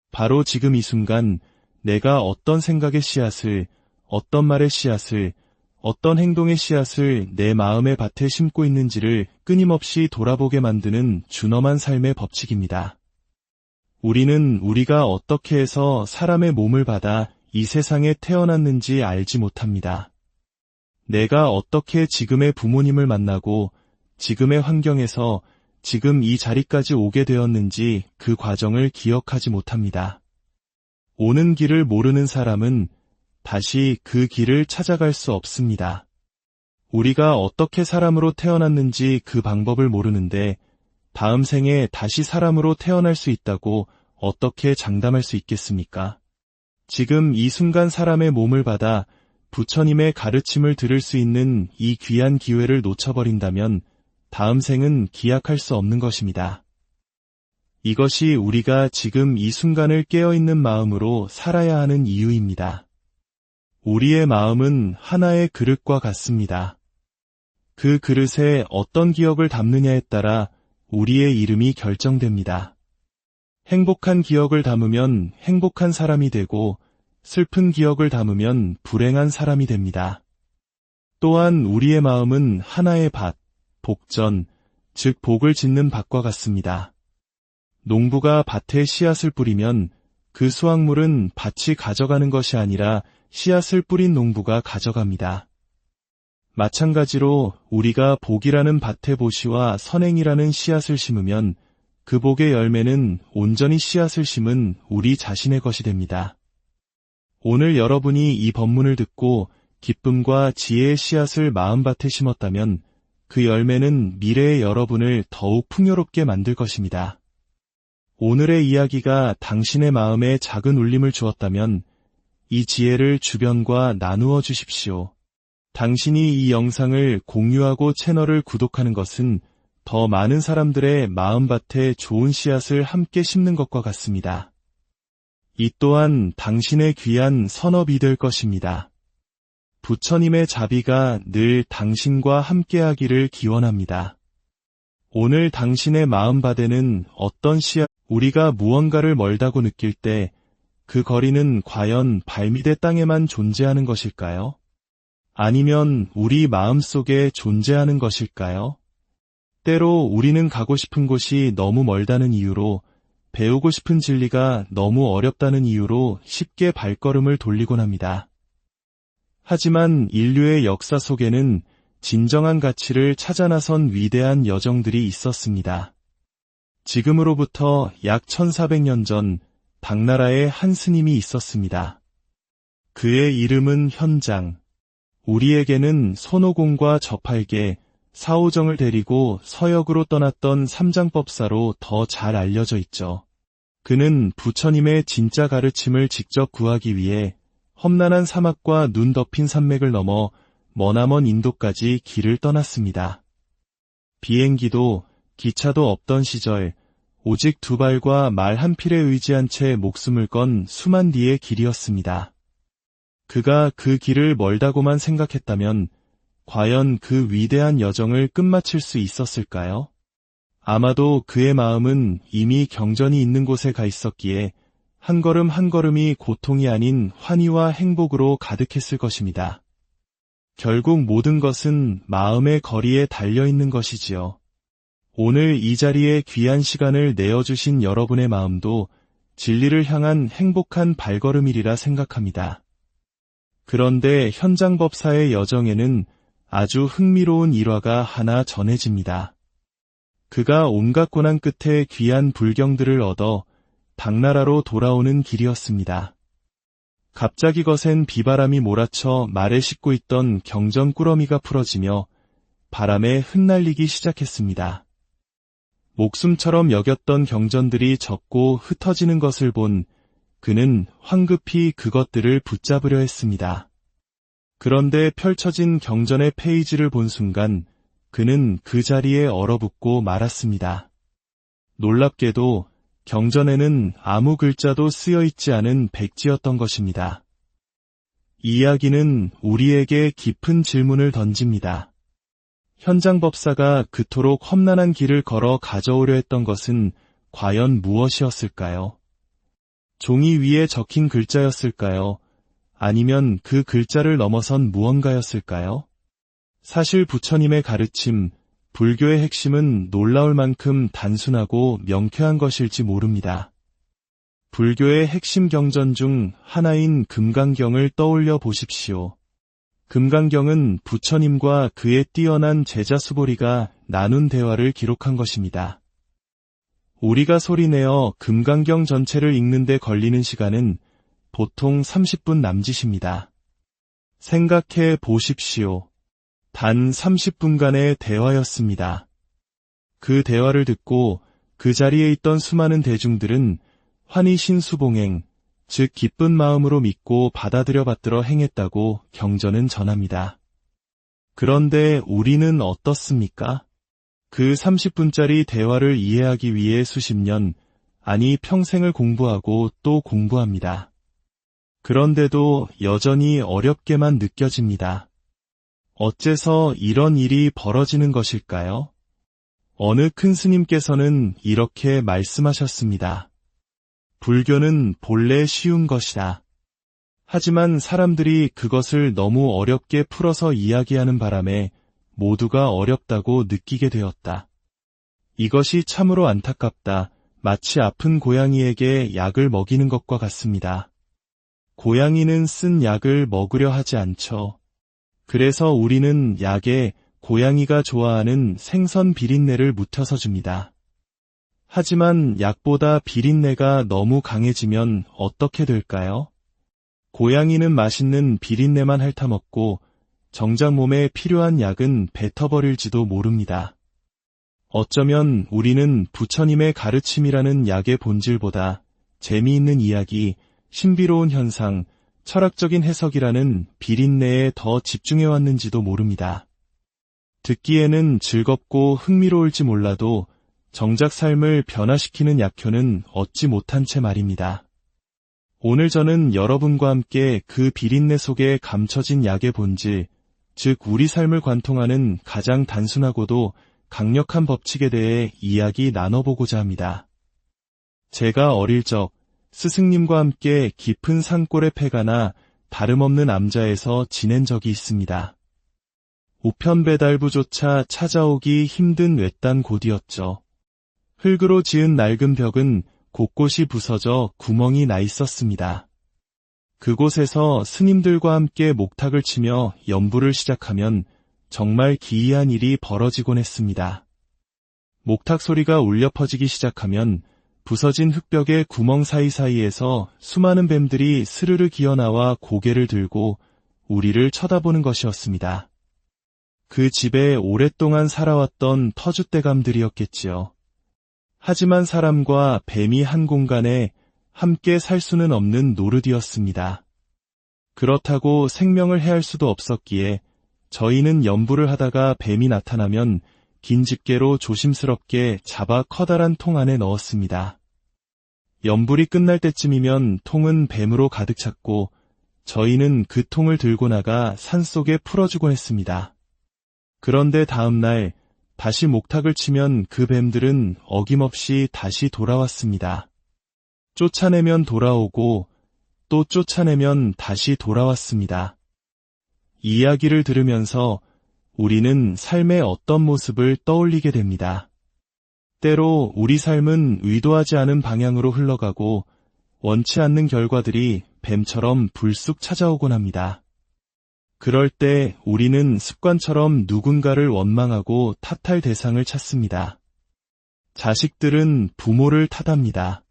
바로 지금 이 순간 내가 어떤 생각의 씨앗을, 어떤 말의 씨앗을, 어떤 행동의 씨앗을 내 마음의 밭에 심고 있는지를 끊임없이 돌아보게 만드는 준엄한 삶의 법칙입니다. 우리는 우리가 어떻게 해서 사람의 몸을 받아 이 세상에 태어났는지 알지 못합니다. 내가 어떻게 지금의 부모님을 만나고 지금의 환경에서 지금 이 자리까지 오게 되었는지 그 과정을 기억하지 못합니다. 오는 길을 모르는 사람은 다시 그 길을 찾아갈 수 없습니다. 우리가 어떻게 사람으로 태어났는지 그 방법을 모르는데 다음 생에 다시 사람으로 태어날 수 있다고 어떻게 장담할 수 있겠습니까? 지금 이 순간 사람의 몸을 받아 부처님의 가르침을 들을 수 있는 이 귀한 기회를 놓쳐버린다면 다음 생은 기약할 수 없는 것입니다. 이것이 우리가 지금 이 순간을 깨어있는 마음으로 살아야 하는 이유입니다. 우리의 마음은 하나의 그릇과 같습니다. 그 그릇에 어떤 기억을 담느냐에 따라 우리의 이름이 결정됩니다. 행복한 기억을 담으면 행복한 사람이 되고 슬픈 기억을 담으면 불행한 사람이 됩니다. 또한 우리의 마음은 하나의 밭, 복전, 즉 복을 짓는 밭과 같습니다. 농부가 밭에 씨앗을 뿌리면 그 수확물은 밭이 가져가는 것이 아니라 씨앗을 뿌린 농부가 가져갑니다. 마찬가지로 우리가 복이라는 밭에 보시와 선행이라는 씨앗을 심으면 그 복의 열매는 온전히 씨앗을 심은 우리 자신의 것이 됩니다. 오늘 여러분이 이 법문을 듣고 기쁨과 지혜의 씨앗을 마음밭에 심었다면 그 열매는 미래의 여러분을 더욱 풍요롭게 만들 것입니다. 오늘의 이야기가 당신의 마음에 작은 울림을 주었다면 이 지혜를 주변과 나누어 주십시오. 당신이 이 영상을 공유하고 채널을 구독하는 것은 더 많은 사람들의 마음밭에 좋은 씨앗을 함께 심는 것과 같습니다. 이 또한 당신의 귀한 선업이 될 것입니다. 부처님의 자비가 늘 당신과 함께하기를 기원합니다. 오늘 당신의 마음밭에는 어떤 씨앗, 우리가 무언가를 멀다고 느낄 때 그 거리는 과연 발밑의 땅에만 존재하는 것일까요? 아니면 우리 마음속에 존재하는 것일까요? 때로 우리는 가고 싶은 곳이 너무 멀다는 이유로, 배우고 싶은 진리가 너무 어렵다는 이유로 쉽게 발걸음을 돌리곤 합니다. 하지만 인류의 역사 속에는 진정한 가치를 찾아 나선 위대한 여정들이 있었습니다. 지금으로부터 약 1400년 전 당나라에 한 스님이 있었습니다. 그의 이름은 현장. 우리에게는 손오공과 저팔계, 사오정을 데리고 서역으로 떠났던 삼장법사로 더 잘 알려져 있죠. 그는 부처님의 진짜 가르침을 직접 구하기 위해 험난한 사막과 눈 덮인 산맥을 넘어 머나먼 인도까지 길을 떠났습니다. 비행기도 기차도 없던 시절 오직 두 발과 말 한 필에 의지한 채 목숨을 건 수만 리의 길이었습니다. 그가 그 길을 멀다고만 생각했다면 과연 그 위대한 여정을 끝마칠 수 있었을까요? 아마도 그의 마음은 이미 경전이 있는 곳에 가 있었기에 한 걸음 한 걸음이 고통이 아닌 환희와 행복으로 가득했을 것입니다. 결국 모든 것은 마음의 거리에 달려있는 것이지요. 오늘 이 자리에 귀한 시간을 내어주신 여러분의 마음도 진리를 향한 행복한 발걸음이리라 생각합니다. 그런데 현장법사의 여정에는 아주 흥미로운 일화가 하나 전해집니다. 그가 온갖 고난 끝에 귀한 불경들을 얻어 당나라로 돌아오는 길이었습니다. 갑자기 거센 비바람이 몰아쳐 말에 싣고 있던 경전 꾸러미가 풀어지며 바람에 흩날리기 시작했습니다. 목숨처럼 여겼던 경전들이 젖고 흩어지는 것을 본 그는 황급히 그것들을 붙잡으려 했습니다. 그런데 펼쳐진 경전의 페이지를 본 순간 그는 그 자리에 얼어붙고 말았습니다. 놀랍게도 경전에는 아무 글자도 쓰여 있지 않은 백지였던 것입니다. 이 이야기는 우리에게 깊은 질문을 던집니다. 현장법사가 그토록 험난한 길을 걸어 가져오려 했던 것은 과연 무엇이었을까요? 종이 위에 적힌 글자였을까요? 아니면 그 글자를 넘어선 무언가였을까요? 사실 부처님의 가르침, 불교의 핵심은 놀라울 만큼 단순하고 명쾌한 것일지 모릅니다. 불교의 핵심 경전 중 하나인 금강경을 떠올려 보십시오. 금강경은 부처님과 그의 뛰어난 제자 수보리가 나눈 대화를 기록한 것입니다. 우리가 소리내어 금강경 전체를 읽는데 걸리는 시간은 보통 30분 남짓입니다. 생각해 보십시오. 단 30분간의 대화였습니다. 그 대화를 듣고 그 자리에 있던 수많은 대중들은 환희신수봉행, 즉 기쁜 마음으로 믿고 받아들여 받들어 행했다고 경전은 전합니다. 그런데 우리는 어떻습니까? 그 30분짜리 대화를 이해하기 위해 수십 년, 아니 평생을 공부하고 또 공부합니다. 그런데도 여전히 어렵게만 느껴집니다. 어째서 이런 일이 벌어지는 것일까요? 어느 큰 스님께서는 이렇게 말씀하셨습니다. 불교는 본래 쉬운 것이다. 하지만 사람들이 그것을 너무 어렵게 풀어서 이야기하는 바람에 모두가 어렵다고 느끼게 되었다. 이것이 참으로 안타깝다. 마치 아픈 고양이에게 약을 먹이는 것과 같습니다. 고양이는 쓴 약을 먹으려 하지 않죠. 그래서 우리는 약에 고양이가 좋아하는 생선 비린내를 묻혀서 줍니다. 하지만 약보다 비린내가 너무 강해지면 어떻게 될까요? 고양이는 맛있는 비린내만 핥아먹고 정작 몸에 필요한 약은 뱉어버릴지도 모릅니다. 어쩌면 우리는 부처님의 가르침이라는 약의 본질보다 재미있는 이야기, 신비로운 현상, 철학적인 해석이라는 비린내에 더 집중해왔는지도 모릅니다. 듣기에는 즐겁고 흥미로울지 몰라도 정작 삶을 변화시키는 약효는 얻지 못한 채 말입니다. 오늘 저는 여러분과 함께 그 비린내 속에 감춰진 약의 본질, 즉 우리 삶을 관통하는 가장 단순하고도 강력한 법칙에 대해 이야기 나눠보고자 합니다. 제가 어릴 적 스승님과 함께 깊은 산골의 폐가나 다름없는 암자에서 지낸 적이 있습니다. 우편배달부조차 찾아오기 힘든 외딴 곳이었죠. 흙으로 지은 낡은 벽은 곳곳이 부서져 구멍이 나 있었습니다. 그곳에서 스님들과 함께 목탁을 치며 연부를 시작하면 정말 기이한 일이 벌어지곤 했습니다. 목탁 소리가 울려 퍼지기 시작하면 부서진 흙벽의 구멍 사이사이에서 수많은 뱀들이 스르르 기어나와 고개를 들고 우리를 쳐다보는 것이었습니다. 그 집에 오랫동안 살아왔던 터줏대감들이었겠지요. 하지만 사람과 뱀이 한 공간에 함께 살 수는 없는 노릇이었습니다. 그렇다고 생명을 해할 수도 없었기에 저희는 연부를 하다가 뱀이 나타나면 긴 집게로 조심스럽게 잡아 커다란 통 안에 넣었습니다. 연불이 끝날 때쯤이면 통은 뱀으로 가득 찼고 저희는 그 통을 들고 나가 산속에 풀어주곤 했습니다. 그런데 다음 날 다시 목탁을 치면 그 뱀들은 어김없이 다시 돌아왔습니다. 쫓아내면 돌아오고 또 쫓아내면 다시 돌아왔습니다. 이 이야기를 들으면서 우리는 삶의 어떤 모습을 떠올리게 됩니다. 때로 우리 삶은 의도하지 않은 방향으로 흘러가고 원치 않는 결과들이 뱀처럼 불쑥 찾아오곤 합니다. 그럴 때 우리는 습관처럼 누군가를 원망하고 탓할 대상을 찾습니다. 자식들은 부모를 탓합니다.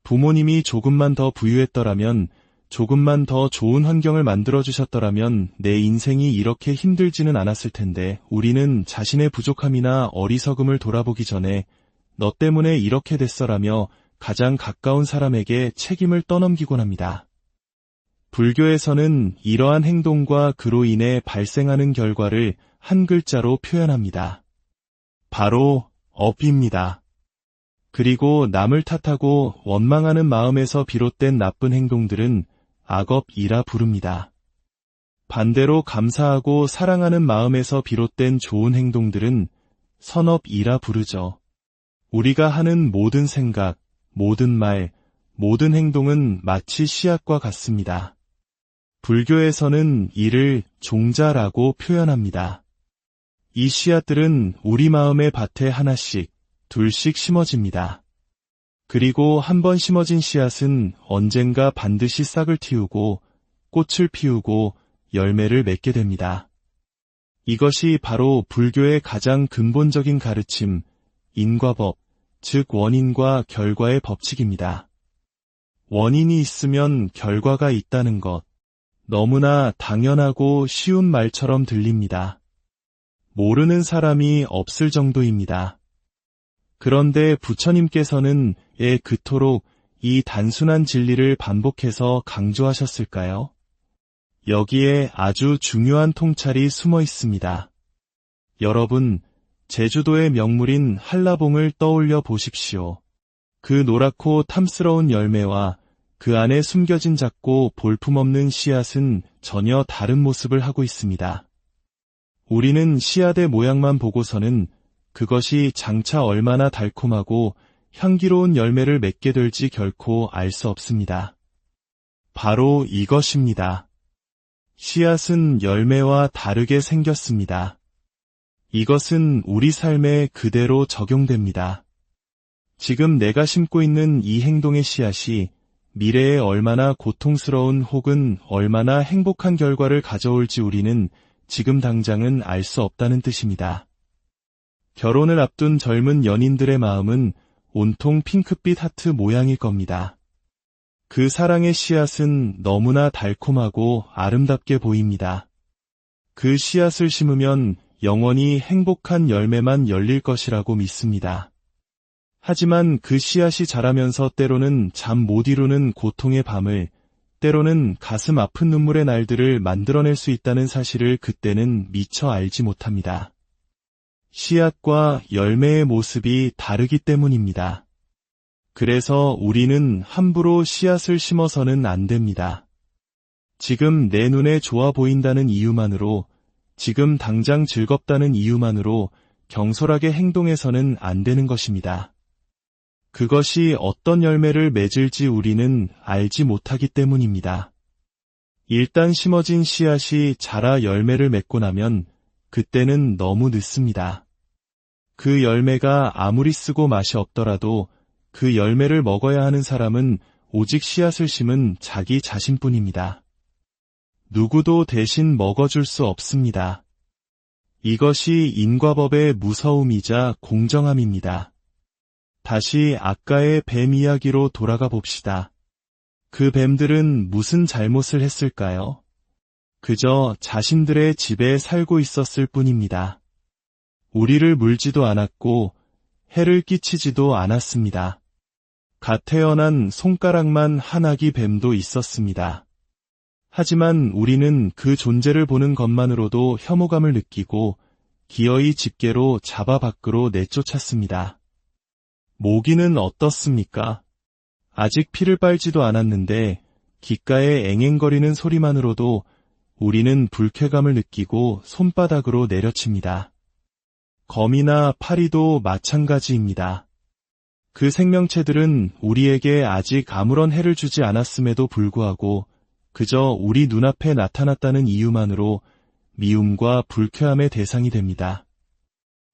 부모님이 조금만 더 부유했더라면, 조금만 더 좋은 환경을 만들어주셨더라면 내 인생이 이렇게 힘들지는 않았을 텐데, 우리는 자신의 부족함이나 어리석음을 돌아보기 전에 너 때문에 이렇게 됐어라며 가장 가까운 사람에게 책임을 떠넘기곤 합니다. 불교에서는 이러한 행동과 그로 인해 발생하는 결과를 한 글자로 표현합니다. 바로 업입니다. 그리고 남을 탓하고 원망하는 마음에서 비롯된 나쁜 행동들은 악업이라 부릅니다. 반대로 감사하고 사랑하는 마음에서 비롯된 좋은 행동들은 선업이라 부르죠. 우리가 하는 모든 생각, 모든 말, 모든 행동은 마치 씨앗과 같습니다. 불교에서는 이를 종자라고 표현합니다. 이 씨앗들은 우리 마음의 밭에 하나씩, 둘씩 심어집니다. 그리고 한 번 심어진 씨앗은 언젠가 반드시 싹을 틔우고 꽃을 피우고 열매를 맺게 됩니다. 이것이 바로 불교의 가장 근본적인 가르침, 인과법, 즉 원인과 결과의 법칙입니다. 원인이 있으면 결과가 있다는 것, 너무나 당연하고 쉬운 말처럼 들립니다. 모르는 사람이 없을 정도입니다. 그런데 부처님께서는 왜 그토록 이 단순한 진리를 반복해서 강조하셨을까요? 여기에 아주 중요한 통찰이 숨어 있습니다. 여러분, 제주도의 명물인 한라봉을 떠올려 보십시오. 그 노랗고 탐스러운 열매와 그 안에 숨겨진 작고 볼품없는 씨앗은 전혀 다른 모습을 하고 있습니다. 우리는 씨앗의 모양만 보고서는 그것이 장차 얼마나 달콤하고 향기로운 열매를 맺게 될지 결코 알 수 없습니다. 바로 이것입니다. 씨앗은 열매와 다르게 생겼습니다. 이것은 우리 삶에 그대로 적용됩니다. 지금 내가 심고 있는 이 행동의 씨앗이 미래에 얼마나 고통스러운 혹은 얼마나 행복한 결과를 가져올지 우리는 지금 당장은 알 수 없다는 뜻입니다. 결혼을 앞둔 젊은 연인들의 마음은 온통 핑크빛 하트 모양일 겁니다. 그 사랑의 씨앗은 너무나 달콤하고 아름답게 보입니다. 그 씨앗을 심으면 영원히 행복한 열매만 열릴 것이라고 믿습니다. 하지만 그 씨앗이 자라면서 때로는 잠 못 이루는 고통의 밤을, 때로는 가슴 아픈 눈물의 날들을 만들어낼 수 있다는 사실을 그때는 미처 알지 못합니다. 씨앗과 열매의 모습이 다르기 때문입니다. 그래서 우리는 함부로 씨앗을 심어서는 안 됩니다. 지금 내 눈에 좋아 보인다는 이유만으로, 지금 당장 즐겁다는 이유만으로 경솔하게 행동해서는 안 되는 것입니다. 그것이 어떤 열매를 맺을지 우리는 알지 못하기 때문입니다. 일단 심어진 씨앗이 자라 열매를 맺고 나면 그때는 너무 늦습니다. 그 열매가 아무리 쓰고 맛이 없더라도 그 열매를 먹어야 하는 사람은 오직 씨앗을 심은 자기 자신뿐입니다. 누구도 대신 먹어줄 수 없습니다. 이것이 인과법의 무서움이자 공정함입니다. 다시 아까의 뱀 이야기로 돌아가 봅시다. 그 뱀들은 무슨 잘못을 했을까요? 그저 자신들의 집에 살고 있었을 뿐입니다. 우리를 물지도 않았고 해를 끼치지도 않았습니다. 갓 태어난 손가락만 한 아기 뱀도 있었습니다. 하지만 우리는 그 존재를 보는 것만으로도 혐오감을 느끼고 기어이 집게로 잡아 밖으로 내쫓았습니다. 모기는 어떻습니까? 아직 피를 빨지도 않았는데 귓가에 앵앵거리는 소리만으로도 우리는 불쾌감을 느끼고 손바닥으로 내려칩니다. 거미나 파리도 마찬가지입니다. 그 생명체들은 우리에게 아직 아무런 해를 주지 않았음에도 불구하고 그저 우리 눈앞에 나타났다는 이유만으로 미움과 불쾌함의 대상이 됩니다.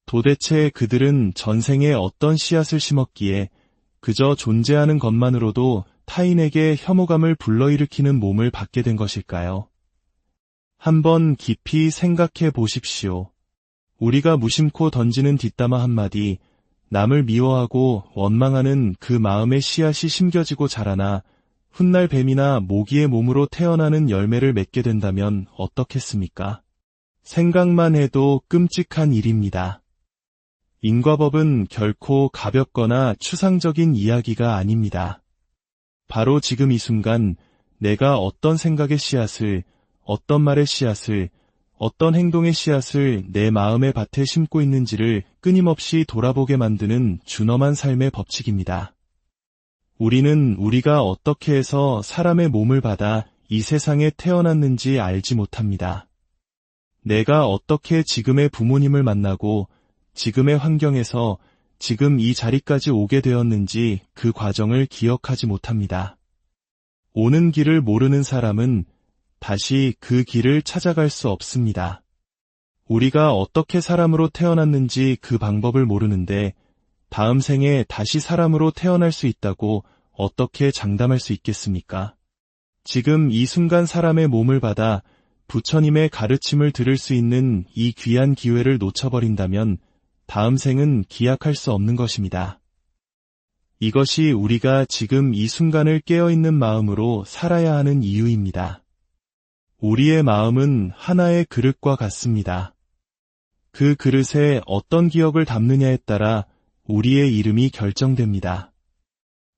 도대체 그들은 전생에 어떤 씨앗을 심었기에 그저 존재하는 것만으로도 타인에게 혐오감을 불러일으키는 몸을 받게 된 것일까요? 한번 깊이 생각해 보십시오. 우리가 무심코 던지는 뒷담화 한마디, 남을 미워하고 원망하는 그 마음의 씨앗이 심겨지고 자라나 훗날 뱀이나 모기의 몸으로 태어나는 열매를 맺게 된다면 어떻겠습니까? 생각만 해도 끔찍한 일입니다. 인과법은 결코 가볍거나 추상적인 이야기가 아닙니다. 바로 지금 이 순간 내가 어떤 생각의 씨앗을, 어떤 말의 씨앗을, 어떤 행동의 씨앗을 내 마음의 밭에 심고 있는지를 끊임없이 돌아보게 만드는 준엄한 삶의 법칙입니다. 우리는 우리가 어떻게 해서 사람의 몸을 받아 이 세상에 태어났는지 알지 못합니다. 내가 어떻게 지금의 부모님을 만나고 지금의 환경에서 지금 이 자리까지 오게 되었는지 그 과정을 기억하지 못합니다. 오는 길을 모르는 사람은 다시 그 길을 찾아갈 수 없습니다. 우리가 어떻게 사람으로 태어났는지 그 방법을 모르는데 다음 생에 다시 사람으로 태어날 수 있다고 어떻게 장담할 수 있겠습니까? 지금 이 순간 사람의 몸을 받아 부처님의 가르침을 들을 수 있는 이 귀한 기회를 놓쳐버린다면 다음 생은 기약할 수 없는 것입니다. 이것이 우리가 지금 이 순간을 깨어있는 마음으로 살아야 하는 이유입니다. 우리의 마음은 하나의 그릇과 같습니다. 그 그릇에 어떤 기억을 담느냐에 따라 우리의 이름이 결정됩니다.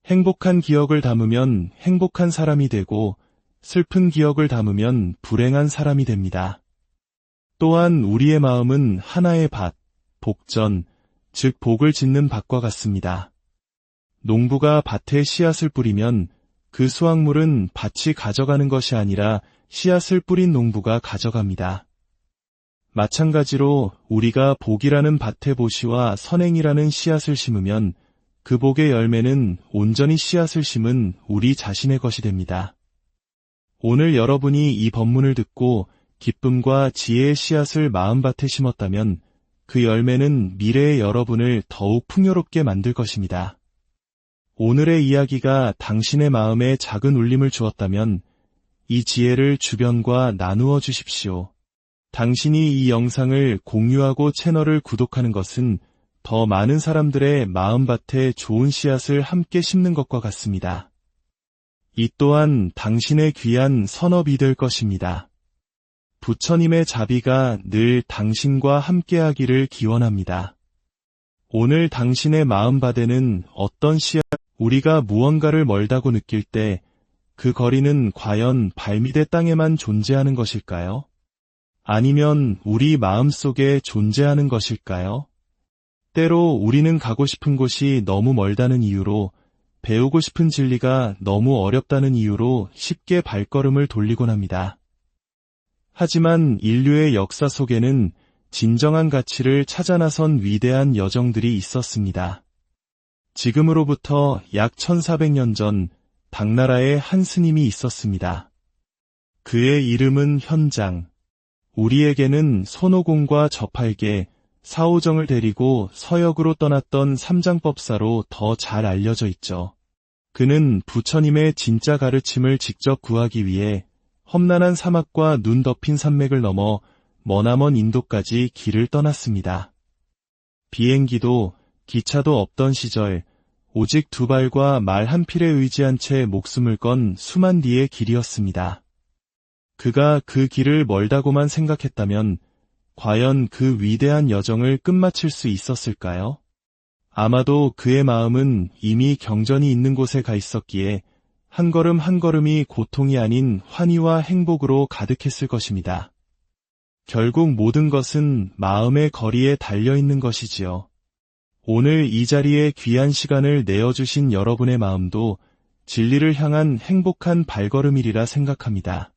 행복한 기억을 담으면 행복한 사람이 되고 슬픈 기억을 담으면 불행한 사람이 됩니다. 또한 우리의 마음은 하나의 밭, 복전, 즉 복을 짓는 밭과 같습니다. 농부가 밭에 씨앗을 뿌리면 그 수확물은 밭이 가져가는 것이 아니라 씨앗을 뿌린 농부가 가져갑니다. 마찬가지로 우리가 복이라는 밭의 보시와 선행이라는 씨앗을 심으면 그 복의 열매는 온전히 씨앗을 심은 우리 자신의 것이 됩니다. 오늘 여러분이 이 법문을 듣고 기쁨과 지혜의 씨앗을 마음밭에 심었다면 그 열매는 미래의 여러분을 더욱 풍요롭게 만들 것입니다. 오늘의 이야기가 당신의 마음에 작은 울림을 주었다면 이 지혜를 주변과 나누어 주십시오. 당신이 이 영상을 공유하고 채널을 구독하는 것은 더 많은 사람들의 마음밭에 좋은 씨앗을 함께 심는 것과 같습니다. 이 또한 당신의 귀한 선업이 될 것입니다. 부처님의 자비가 늘 당신과 함께하기를 기원합니다. 오늘 당신의 마음밭에는 어떤 씨앗, 우리가 무언가를 멀다고 느낄 때 그 거리는 과연 발밑의 땅에만 존재하는 것일까요? 아니면 우리 마음속에 존재하는 것일까요? 때로 우리는 가고 싶은 곳이 너무 멀다는 이유로, 배우고 싶은 진리가 너무 어렵다는 이유로 쉽게 발걸음을 돌리곤 합니다. 하지만 인류의 역사 속에는 진정한 가치를 찾아 나선 위대한 여정들이 있었습니다. 지금으로부터 약 1400년 전 당나라에 한 스님이 있었습니다. 그의 이름은 현장. 우리에게는 손오공과 저팔계, 사오정을 데리고 서역으로 떠났던 삼장법사로 더 잘 알려져 있죠. 그는 부처님의 진짜 가르침을 직접 구하기 위해 험난한 사막과 눈 덮인 산맥을 넘어 머나먼 인도까지 길을 떠났습니다. 비행기도 기차도 없던 시절 오직 두 발과 말 한 필에 의지한 채 목숨을 건 수만 리의 길이었습니다. 그가 그 길을 멀다고만 생각했다면 과연 그 위대한 여정을 끝마칠 수 있었을까요? 아마도 그의 마음은 이미 경전이 있는 곳에 가 있었기에 한 걸음 한 걸음이 고통이 아닌 환희와 행복으로 가득했을 것입니다. 결국 모든 것은 마음의 거리에 달려있는 것이지요. 오늘 이 자리에 귀한 시간을 내어주신 여러분의 마음도 진리를 향한 행복한 발걸음이리라 생각합니다.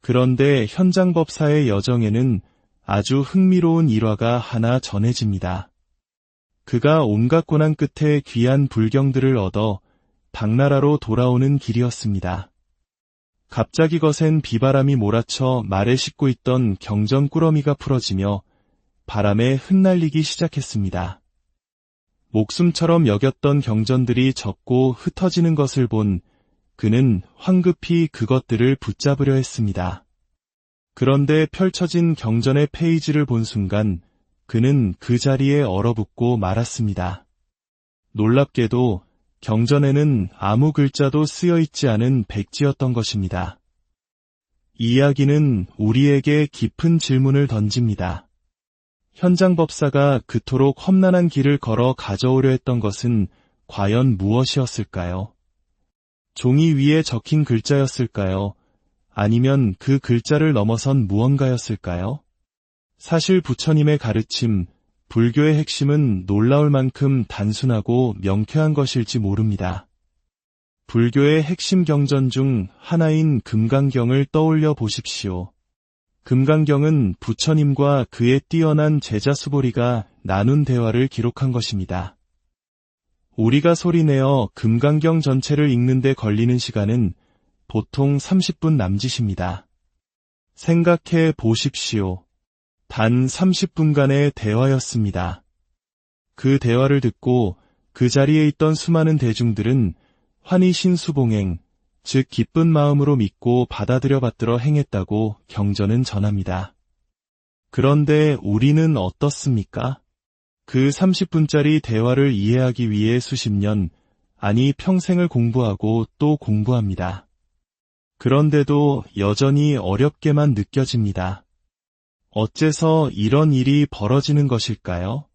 그런데 현장법사의 여정에는 아주 흥미로운 일화가 하나 전해집니다. 그가 온갖 고난 끝에 귀한 불경들을 얻어 당나라로 돌아오는 길이었습니다. 갑자기 거센 비바람이 몰아쳐 말에 싣고 있던 경전 꾸러미가 풀어지며 바람에 흩날리기 시작했습니다. 목숨처럼 여겼던 경전들이 젖고 흩어지는 것을 본 그는 황급히 그것들을 붙잡으려 했습니다. 그런데 펼쳐진 경전의 페이지를 본 순간 그는 그 자리에 얼어붙고 말았습니다. 놀랍게도 경전에는 아무 글자도 쓰여 있지 않은 백지였던 것입니다. 이 이야기는 우리에게 깊은 질문을 던집니다. 현장법사가 그토록 험난한 길을 걸어 가져오려 했던 것은 과연 무엇이었을까요? 종이 위에 적힌 글자였을까요? 아니면 그 글자를 넘어선 무언가였을까요? 사실 부처님의 가르침, 불교의 핵심은 놀라울 만큼 단순하고 명쾌한 것일지 모릅니다. 불교의 핵심 경전 중 하나인 금강경을 떠올려 보십시오. 금강경은 부처님과 그의 뛰어난 제자 수보리가 나눈 대화를 기록한 것입니다. 우리가 소리내어 금강경 전체를 읽는 데 걸리는 시간은 보통 30분 남짓입니다. 생각해 보십시오. 단 30분간의 대화였습니다. 그 대화를 듣고 그 자리에 있던 수많은 대중들은 환희신수봉행, 즉 기쁜 마음으로 믿고 받아들여 받들어 행했다고 경전은 전합니다. 그런데 우리는 어떻습니까? 그 30분짜리 대화를 이해하기 위해 수십 년, 아니 평생을 공부하고 또 공부합니다. 그런데도 여전히 어렵게만 느껴집니다. 어째서 이런 일이 벌어지는 것일까요?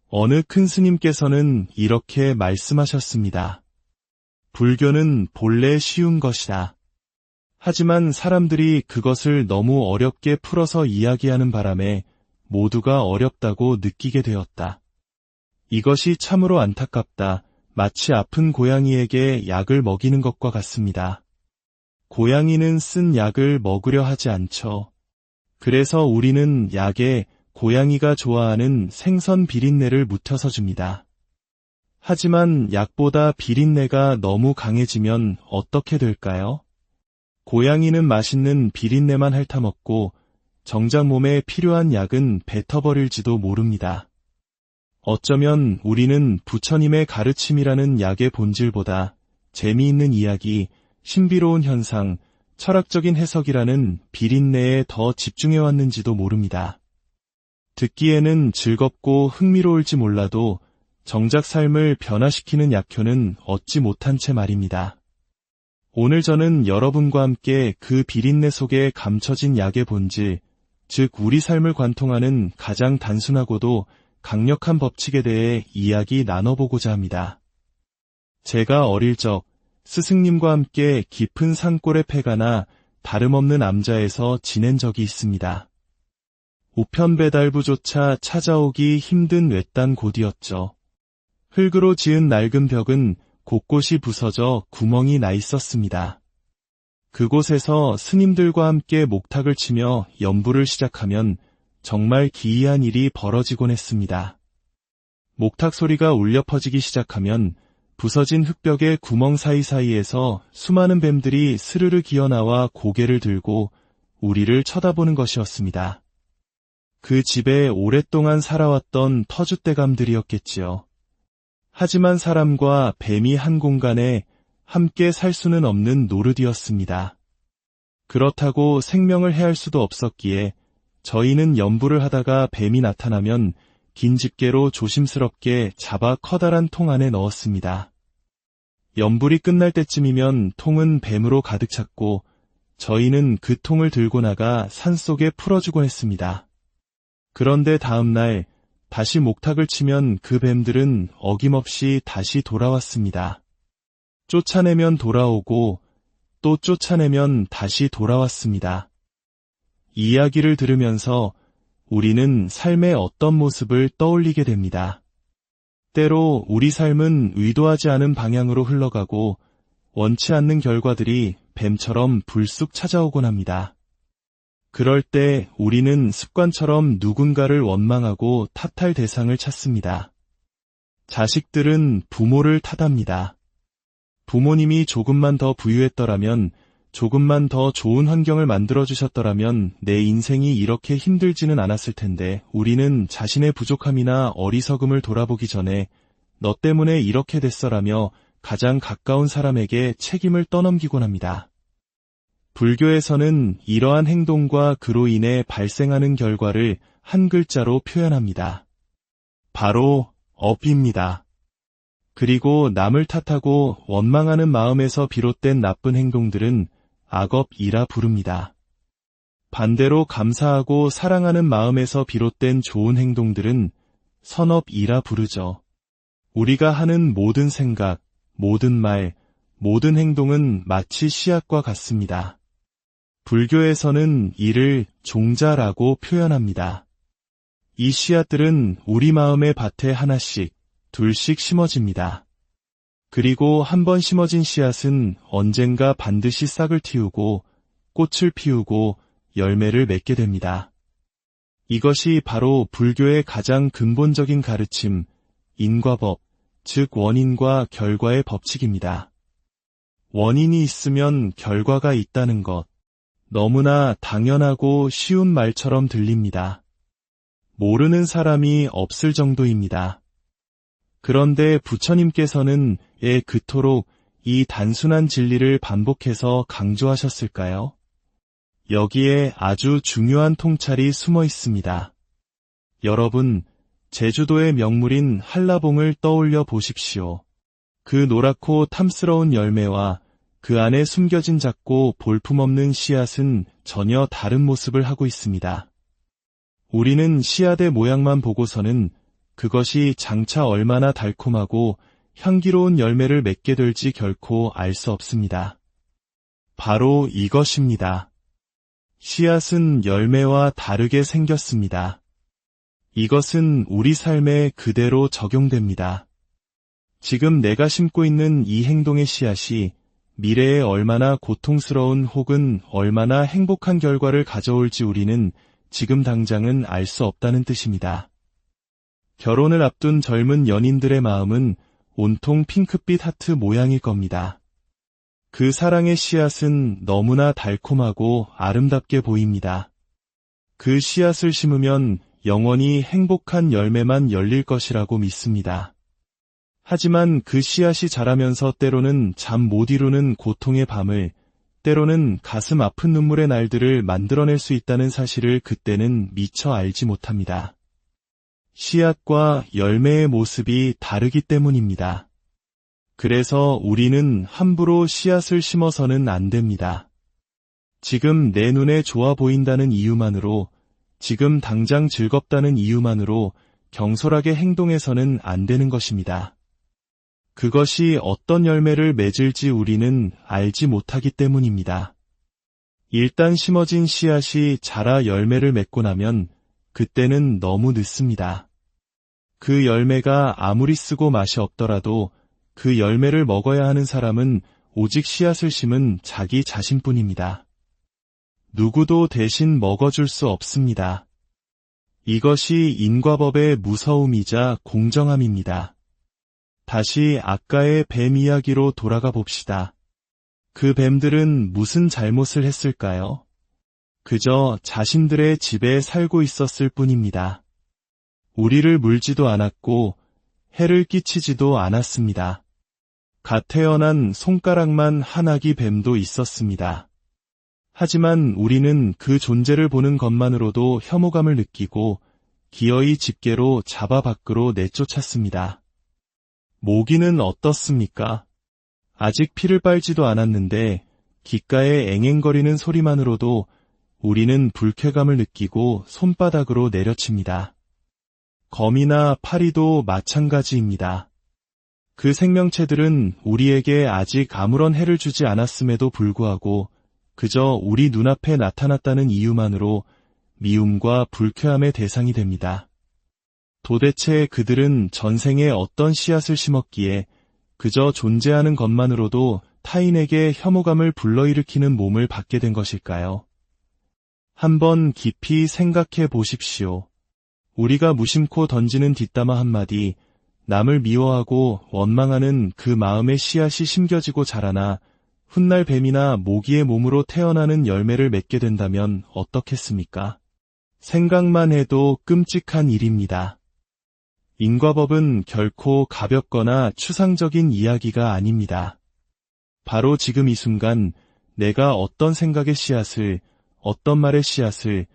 어느 큰 스님께서는 이렇게 말씀하셨습니다. 불교는 본래 쉬운 것이다. 하지만 사람들이 그것을 너무 어렵게 풀어서 이야기하는 바람에 모두가 어렵다고 느끼게 되었다. 이것이 참으로 안타깝다. 마치 아픈 고양이에게 약을 먹이는 것과 같습니다. 고양이는 쓴 약을 먹으려 하지 않죠. 그래서 우리는 약에 고양이가 좋아하는 생선 비린내를 묻혀서 줍니다. 하지만 약보다 비린내가 너무 강해지면 어떻게 될까요? 고양이는 맛있는 비린내만 핥아먹고 정작 몸에 필요한 약은 뱉어버릴지도 모릅니다. 어쩌면 우리는 부처님의 가르침이라는 약의 본질보다 재미있는 이야기, 신비로운 현상, 철학적인 해석이라는 비린내에 더 집중해왔는지도 모릅니다. 듣기에는 즐겁고 흥미로울지 몰라도 정작 삶을 변화시키는 약효는 얻지 못한 채 말입니다. 오늘 저는 여러분과 함께 그 비린내 속에 감춰진 약의 본질, 즉 우리 삶을 관통하는 가장 단순하고도 강력한 법칙에 대해 이야기 나눠보고자 합니다. 제가 어릴 적 스승님과 함께 깊은 산골의 폐가나 다름없는 암자에서 지낸 적이 있습니다. 우편 배달부조차 찾아오기 힘든 외딴 곳이었죠. 흙으로 지은 낡은 벽은 곳곳이 부서져 구멍이 나 있었습니다. 그곳에서 스님들과 함께 목탁을 치며 연부를 시작하면 정말 기이한 일이 벌어지곤 했습니다. 목탁 소리가 울려 퍼지기 시작하면 부서진 흙벽의 구멍 사이사이에서 수많은 뱀들이 스르르 기어나와 고개를 들고 우리를 쳐다보는 것이었습니다. 그 집에 오랫동안 살아왔던 터줏대감들이었겠지요. 하지만 사람과 뱀이 한 공간에 함께 살 수는 없는 노릇이었습니다. 그렇다고 생명을 해할 수도 없었기에 저희는 연부를 하다가 뱀이 나타나면 긴 집게로 조심스럽게 잡아 커다란 통 안에 넣었습니다. 연불이 끝날 때쯤이면 통은 뱀으로 가득 찼고 저희는 그 통을 들고 나가 산속에 풀어주곤 했습니다. 그런데 다음 날 다시 목탁을 치면 그 뱀들은 어김없이 다시 돌아왔습니다. 쫓아내면 돌아오고 또 쫓아내면 다시 돌아왔습니다. 이 이야기를 들으면서 우리는 삶의 어떤 모습을 떠올리게 됩니다. 때로 우리 삶은 의도하지 않은 방향으로 흘러가고 원치 않는 결과들이 뱀처럼 불쑥 찾아오곤 합니다. 그럴 때 우리는 습관처럼 누군가를 원망하고 탓할 대상을 찾습니다. 자식들은 부모를 탓합니다. 부모님이 조금만 더 부유했더라면, 조금만 더 좋은 환경을 만들어주셨더라면 내 인생이 이렇게 힘들지는 않았을 텐데, 우리는 자신의 부족함이나 어리석음을 돌아보기 전에 너 때문에 이렇게 됐어라며 가장 가까운 사람에게 책임을 떠넘기곤 합니다. 불교에서는 이러한 행동과 그로 인해 발생하는 결과를 한 글자로 표현합니다. 바로 업입니다. 그리고 남을 탓하고 원망하는 마음에서 비롯된 나쁜 행동들은 악업이라 부릅니다. 반대로 감사하고 사랑하는 마음에서 비롯된 좋은 행동들은 선업이라 부르죠. 우리가 하는 모든 생각, 모든 말, 모든 행동은 마치 씨앗과 같습니다. 불교에서는 이를 종자라고 표현합니다. 이 씨앗들은 우리 마음의 밭에 하나씩, 둘씩 심어집니다. 그리고 한 번 심어진 씨앗은 언젠가 반드시 싹을 틔우고 꽃을 피우고 열매를 맺게 됩니다. 이것이 바로 불교의 가장 근본적인 가르침, 인과법, 즉 원인과 결과의 법칙입니다. 원인이 있으면 결과가 있다는 것, 너무나 당연하고 쉬운 말처럼 들립니다. 모르는 사람이 없을 정도입니다. 그런데 부처님께서는 왜 그토록 이 단순한 진리를 반복해서 강조하셨을까요? 여기에 아주 중요한 통찰이 숨어 있습니다. 여러분, 제주도의 명물인 한라봉을 떠올려 보십시오. 그 노랗고 탐스러운 열매와 그 안에 숨겨진 작고 볼품없는 씨앗은 전혀 다른 모습을 하고 있습니다. 우리는 씨앗의 모양만 보고서는 그것이 장차 얼마나 달콤하고 향기로운 열매를 맺게 될지 결코 알 수 없습니다. 바로 이것입니다. 씨앗은 열매와 다르게 생겼습니다. 이것은 우리 삶에 그대로 적용됩니다. 지금 내가 심고 있는 이 행동의 씨앗이 미래에 얼마나 고통스러운 혹은 얼마나 행복한 결과를 가져올지 우리는 지금 당장은 알 수 없다는 뜻입니다. 결혼을 앞둔 젊은 연인들의 마음은 온통 핑크빛 하트 모양일 겁니다. 그 사랑의 씨앗은 너무나 달콤하고 아름답게 보입니다. 그 씨앗을 심으면 영원히 행복한 열매만 열릴 것이라고 믿습니다. 하지만 그 씨앗이 자라면서 때로는 잠 못 이루는 고통의 밤을, 때로는 가슴 아픈 눈물의 날들을 만들어낼 수 있다는 사실을 그때는 미처 알지 못합니다. 씨앗과 열매의 모습이 다르기 때문입니다. 그래서 우리는 함부로 씨앗을 심어서는 안 됩니다. 지금 내 눈에 좋아 보인다는 이유만으로, 지금 당장 즐겁다는 이유만으로 경솔하게 행동해서는 안 되는 것입니다. 그것이 어떤 열매를 맺을지 우리는 알지 못하기 때문입니다. 일단 심어진 씨앗이 자라 열매를 맺고 나면 그때는 너무 늦습니다. 그 열매가 아무리 쓰고 맛이 없더라도 그 열매를 먹어야 하는 사람은 오직 씨앗을 심은 자기 자신뿐입니다. 누구도 대신 먹어줄 수 없습니다. 이것이 인과법의 무서움이자 공정함입니다. 다시 아까의 뱀 이야기로 돌아가 봅시다. 그 뱀들은 무슨 잘못을 했을까요? 그저 자신들의 집에 살고 있었을 뿐입니다. 우리를 물지도 않았고 해를 끼치지도 않았습니다. 갓 태어난 손가락만 한 아기 뱀도 있었습니다. 하지만 우리는 그 존재를 보는 것만으로도 혐오감을 느끼고 기어이 집게로 잡아 밖으로 내쫓았습니다. 모기는 어떻습니까? 아직 피를 빨지도 않았는데 귓가에 앵앵거리는 소리만으로도 우리는 불쾌감을 느끼고 손바닥으로 내려칩니다. 거미나 파리도 마찬가지입니다. 그 생명체들은 우리에게 아직 아무런 해를 주지 않았음에도 불구하고 그저 우리 눈앞에 나타났다는 이유만으로 미움과 불쾌함의 대상이 됩니다. 도대체 그들은 전생에 어떤 씨앗을 심었기에 그저 존재하는 것만으로도 타인에게 혐오감을 불러일으키는 몸을 받게 된 것일까요? 한번 깊이 생각해 보십시오. 우리가 무심코 던지는 뒷담화 한마디, 남을 미워하고 원망하는 그 마음의 씨앗이 심겨지고 자라나 훗날 뱀이나 모기의 몸으로 태어나는 열매를 맺게 된다면 어떻겠습니까? 생각만 해도 끔찍한 일입니다. 인과법은 결코 가볍거나 추상적인 이야기가 아닙니다. 바로 지금 이 순간 내가 어떤 생각의 씨앗을, 어떤 말의 씨앗을,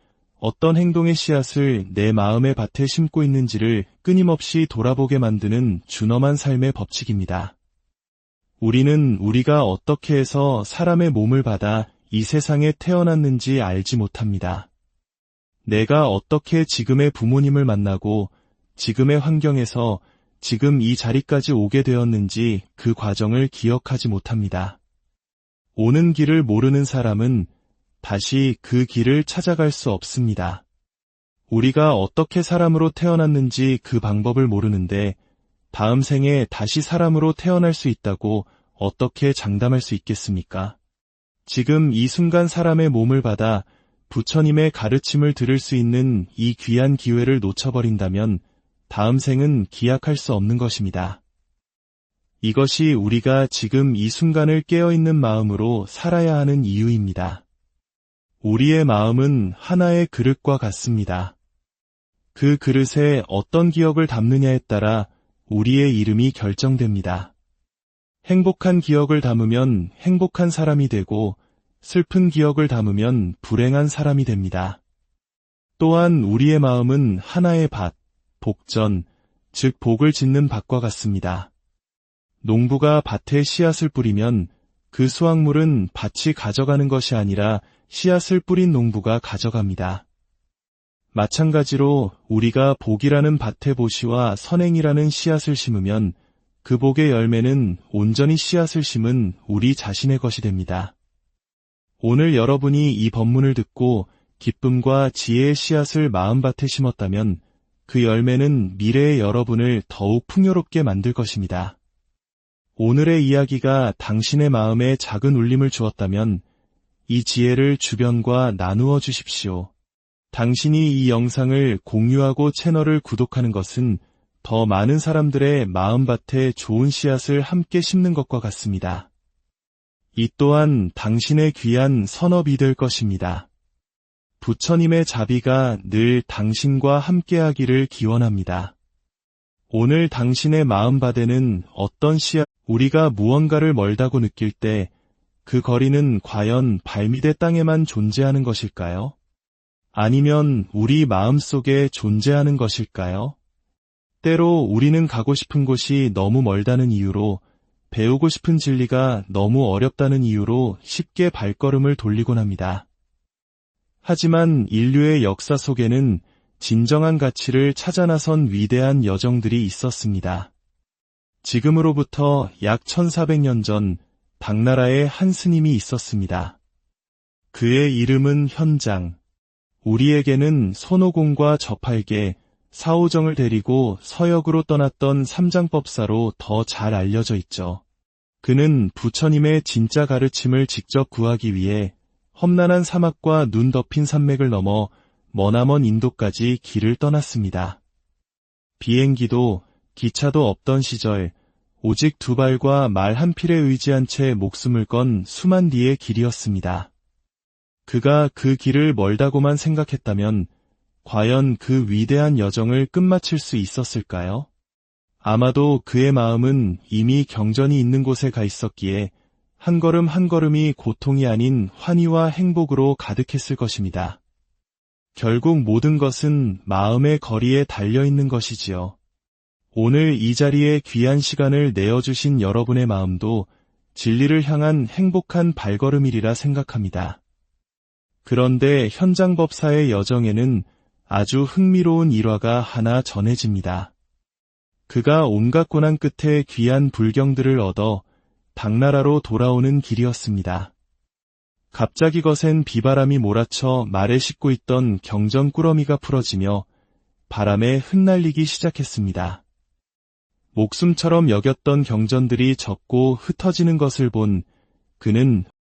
어떤 행동의 씨앗을 내 마음의 밭에 심고 있는지를 끊임없이 돌아보게 만드는 준엄한 삶의 법칙입니다. 우리는 우리가 어떻게 해서 사람의 몸을 받아 이 세상에 태어났는지 알지 못합니다. 내가 어떻게 지금의 부모님을 만나고 지금의 환경에서 지금 이 자리까지 오게 되었는지 그 과정을 기억하지 못합니다. 오는 길을 모르는 사람은 다시 그 길을 찾아갈 수 없습니다. 우리가 어떻게 사람으로 태어났는지 그 방법을 모르는데 다음 생에 다시 사람으로 태어날 수 있다고 어떻게 장담할 수 있겠습니까? 지금 이 순간 사람의 몸을 받아 부처님의 가르침을 들을 수 있는 이 귀한 기회를 놓쳐버린다면 다음 생은 기약할 수 없는 것입니다. 이것이 우리가 지금 이 순간을 깨어있는 마음으로 살아야 하는 이유입니다. 우리의 마음은 하나의 그릇과 같습니다. 그 그릇에 어떤 기억을 담느냐에 따라 우리의 이름이 결정됩니다. 행복한 기억을 담으면 행복한 사람이 되고 슬픈 기억을 담으면 불행한 사람이 됩니다. 또한 우리의 마음은 하나의 밭, 복전, 즉 복을 짓는 밭과 같습니다. 농부가 밭에 씨앗을 뿌리면 그 수확물은 밭이 가져가는 것이 아니라 씨앗을 뿌린 농부가 가져갑니다. 마찬가지로 우리가 복이라는 밭에 보시와 선행이라는 씨앗을 심으면 그 복의 열매는 온전히 씨앗을 심은 우리 자신의 것이 됩니다. 오늘 여러분이 이 법문을 듣고 기쁨과 지혜의 씨앗을 마음밭에 심었다면 그 열매는 미래의 여러분을 더욱 풍요롭게 만들 것입니다. 오늘의 이야기가 당신의 마음에 작은 울림을 주었다면 이 지혜를 주변과 나누어 주십시오. 당신이 이 영상을 공유하고 채널을 구독하는 것은 더 많은 사람들의 마음밭에 좋은 씨앗을 함께 심는 것과 같습니다. 이 또한 당신의 귀한 선업이 될 것입니다. 부처님의 자비가 늘 당신과 함께하기를 기원합니다. 오늘 당신의 마음밭에는 어떤 씨앗, 우리가 무언가를 멀다고 느낄 때 그 거리는 과연 발밑의 땅에만 존재하는 것일까요? 아니면 우리 마음속에 존재하는 것일까요? 때로 우리는 가고 싶은 곳이 너무 멀다는 이유로, 배우고 싶은 진리가 너무 어렵다는 이유로 쉽게 발걸음을 돌리곤 합니다. 하지만 인류의 역사 속에는 진정한 가치를 찾아 나선 위대한 여정들이 있었습니다. 지금으로부터 약 1400년 전 당나라에 한 스님이 있었습니다. 그의 이름은 현장. 우리에게는 손오공과 저팔계, 사오정을 데리고 서역으로 떠났던 삼장법사로 더 잘 알려져 있죠. 그는 부처님의 진짜 가르침을 직접 구하기 위해 험난한 사막과 눈 덮인 산맥을 넘어 머나먼 인도까지 길을 떠났습니다. 비행기도 기차도 없던 시절 오직 두 발과 말 한 필에 의지한 채 목숨을 건 수만 리의 길이었습니다. 그가 그 길을 멀다고만 생각했다면 과연 그 위대한 여정을 끝마칠 수 있었을까요? 아마도 그의 마음은 이미 경전이 있는 곳에 가 있었기에 한 걸음 한 걸음이 고통이 아닌 환희와 행복으로 가득했을 것입니다. 결국 모든 것은 마음의 거리에 달려있는 것이지요. 오늘 이 자리에 귀한 시간을 내어주신 여러분의 마음도 진리를 향한 행복한 발걸음이리라 생각합니다. 그런데 현장법사의 여정에는 아주 흥미로운 일화가 하나 전해집니다. 그가 온갖 고난 끝에 귀한 불경들을 얻어 당나라로 돌아오는 길이었습니다. 갑자기 거센 비바람이 몰아쳐 말에 싣고 있던 경전 꾸러미가 풀어지며 바람에 흩날리기 시작했습니다. 목숨처럼 여겼던 경전들이 젖고 흩어지는 것을 본 그는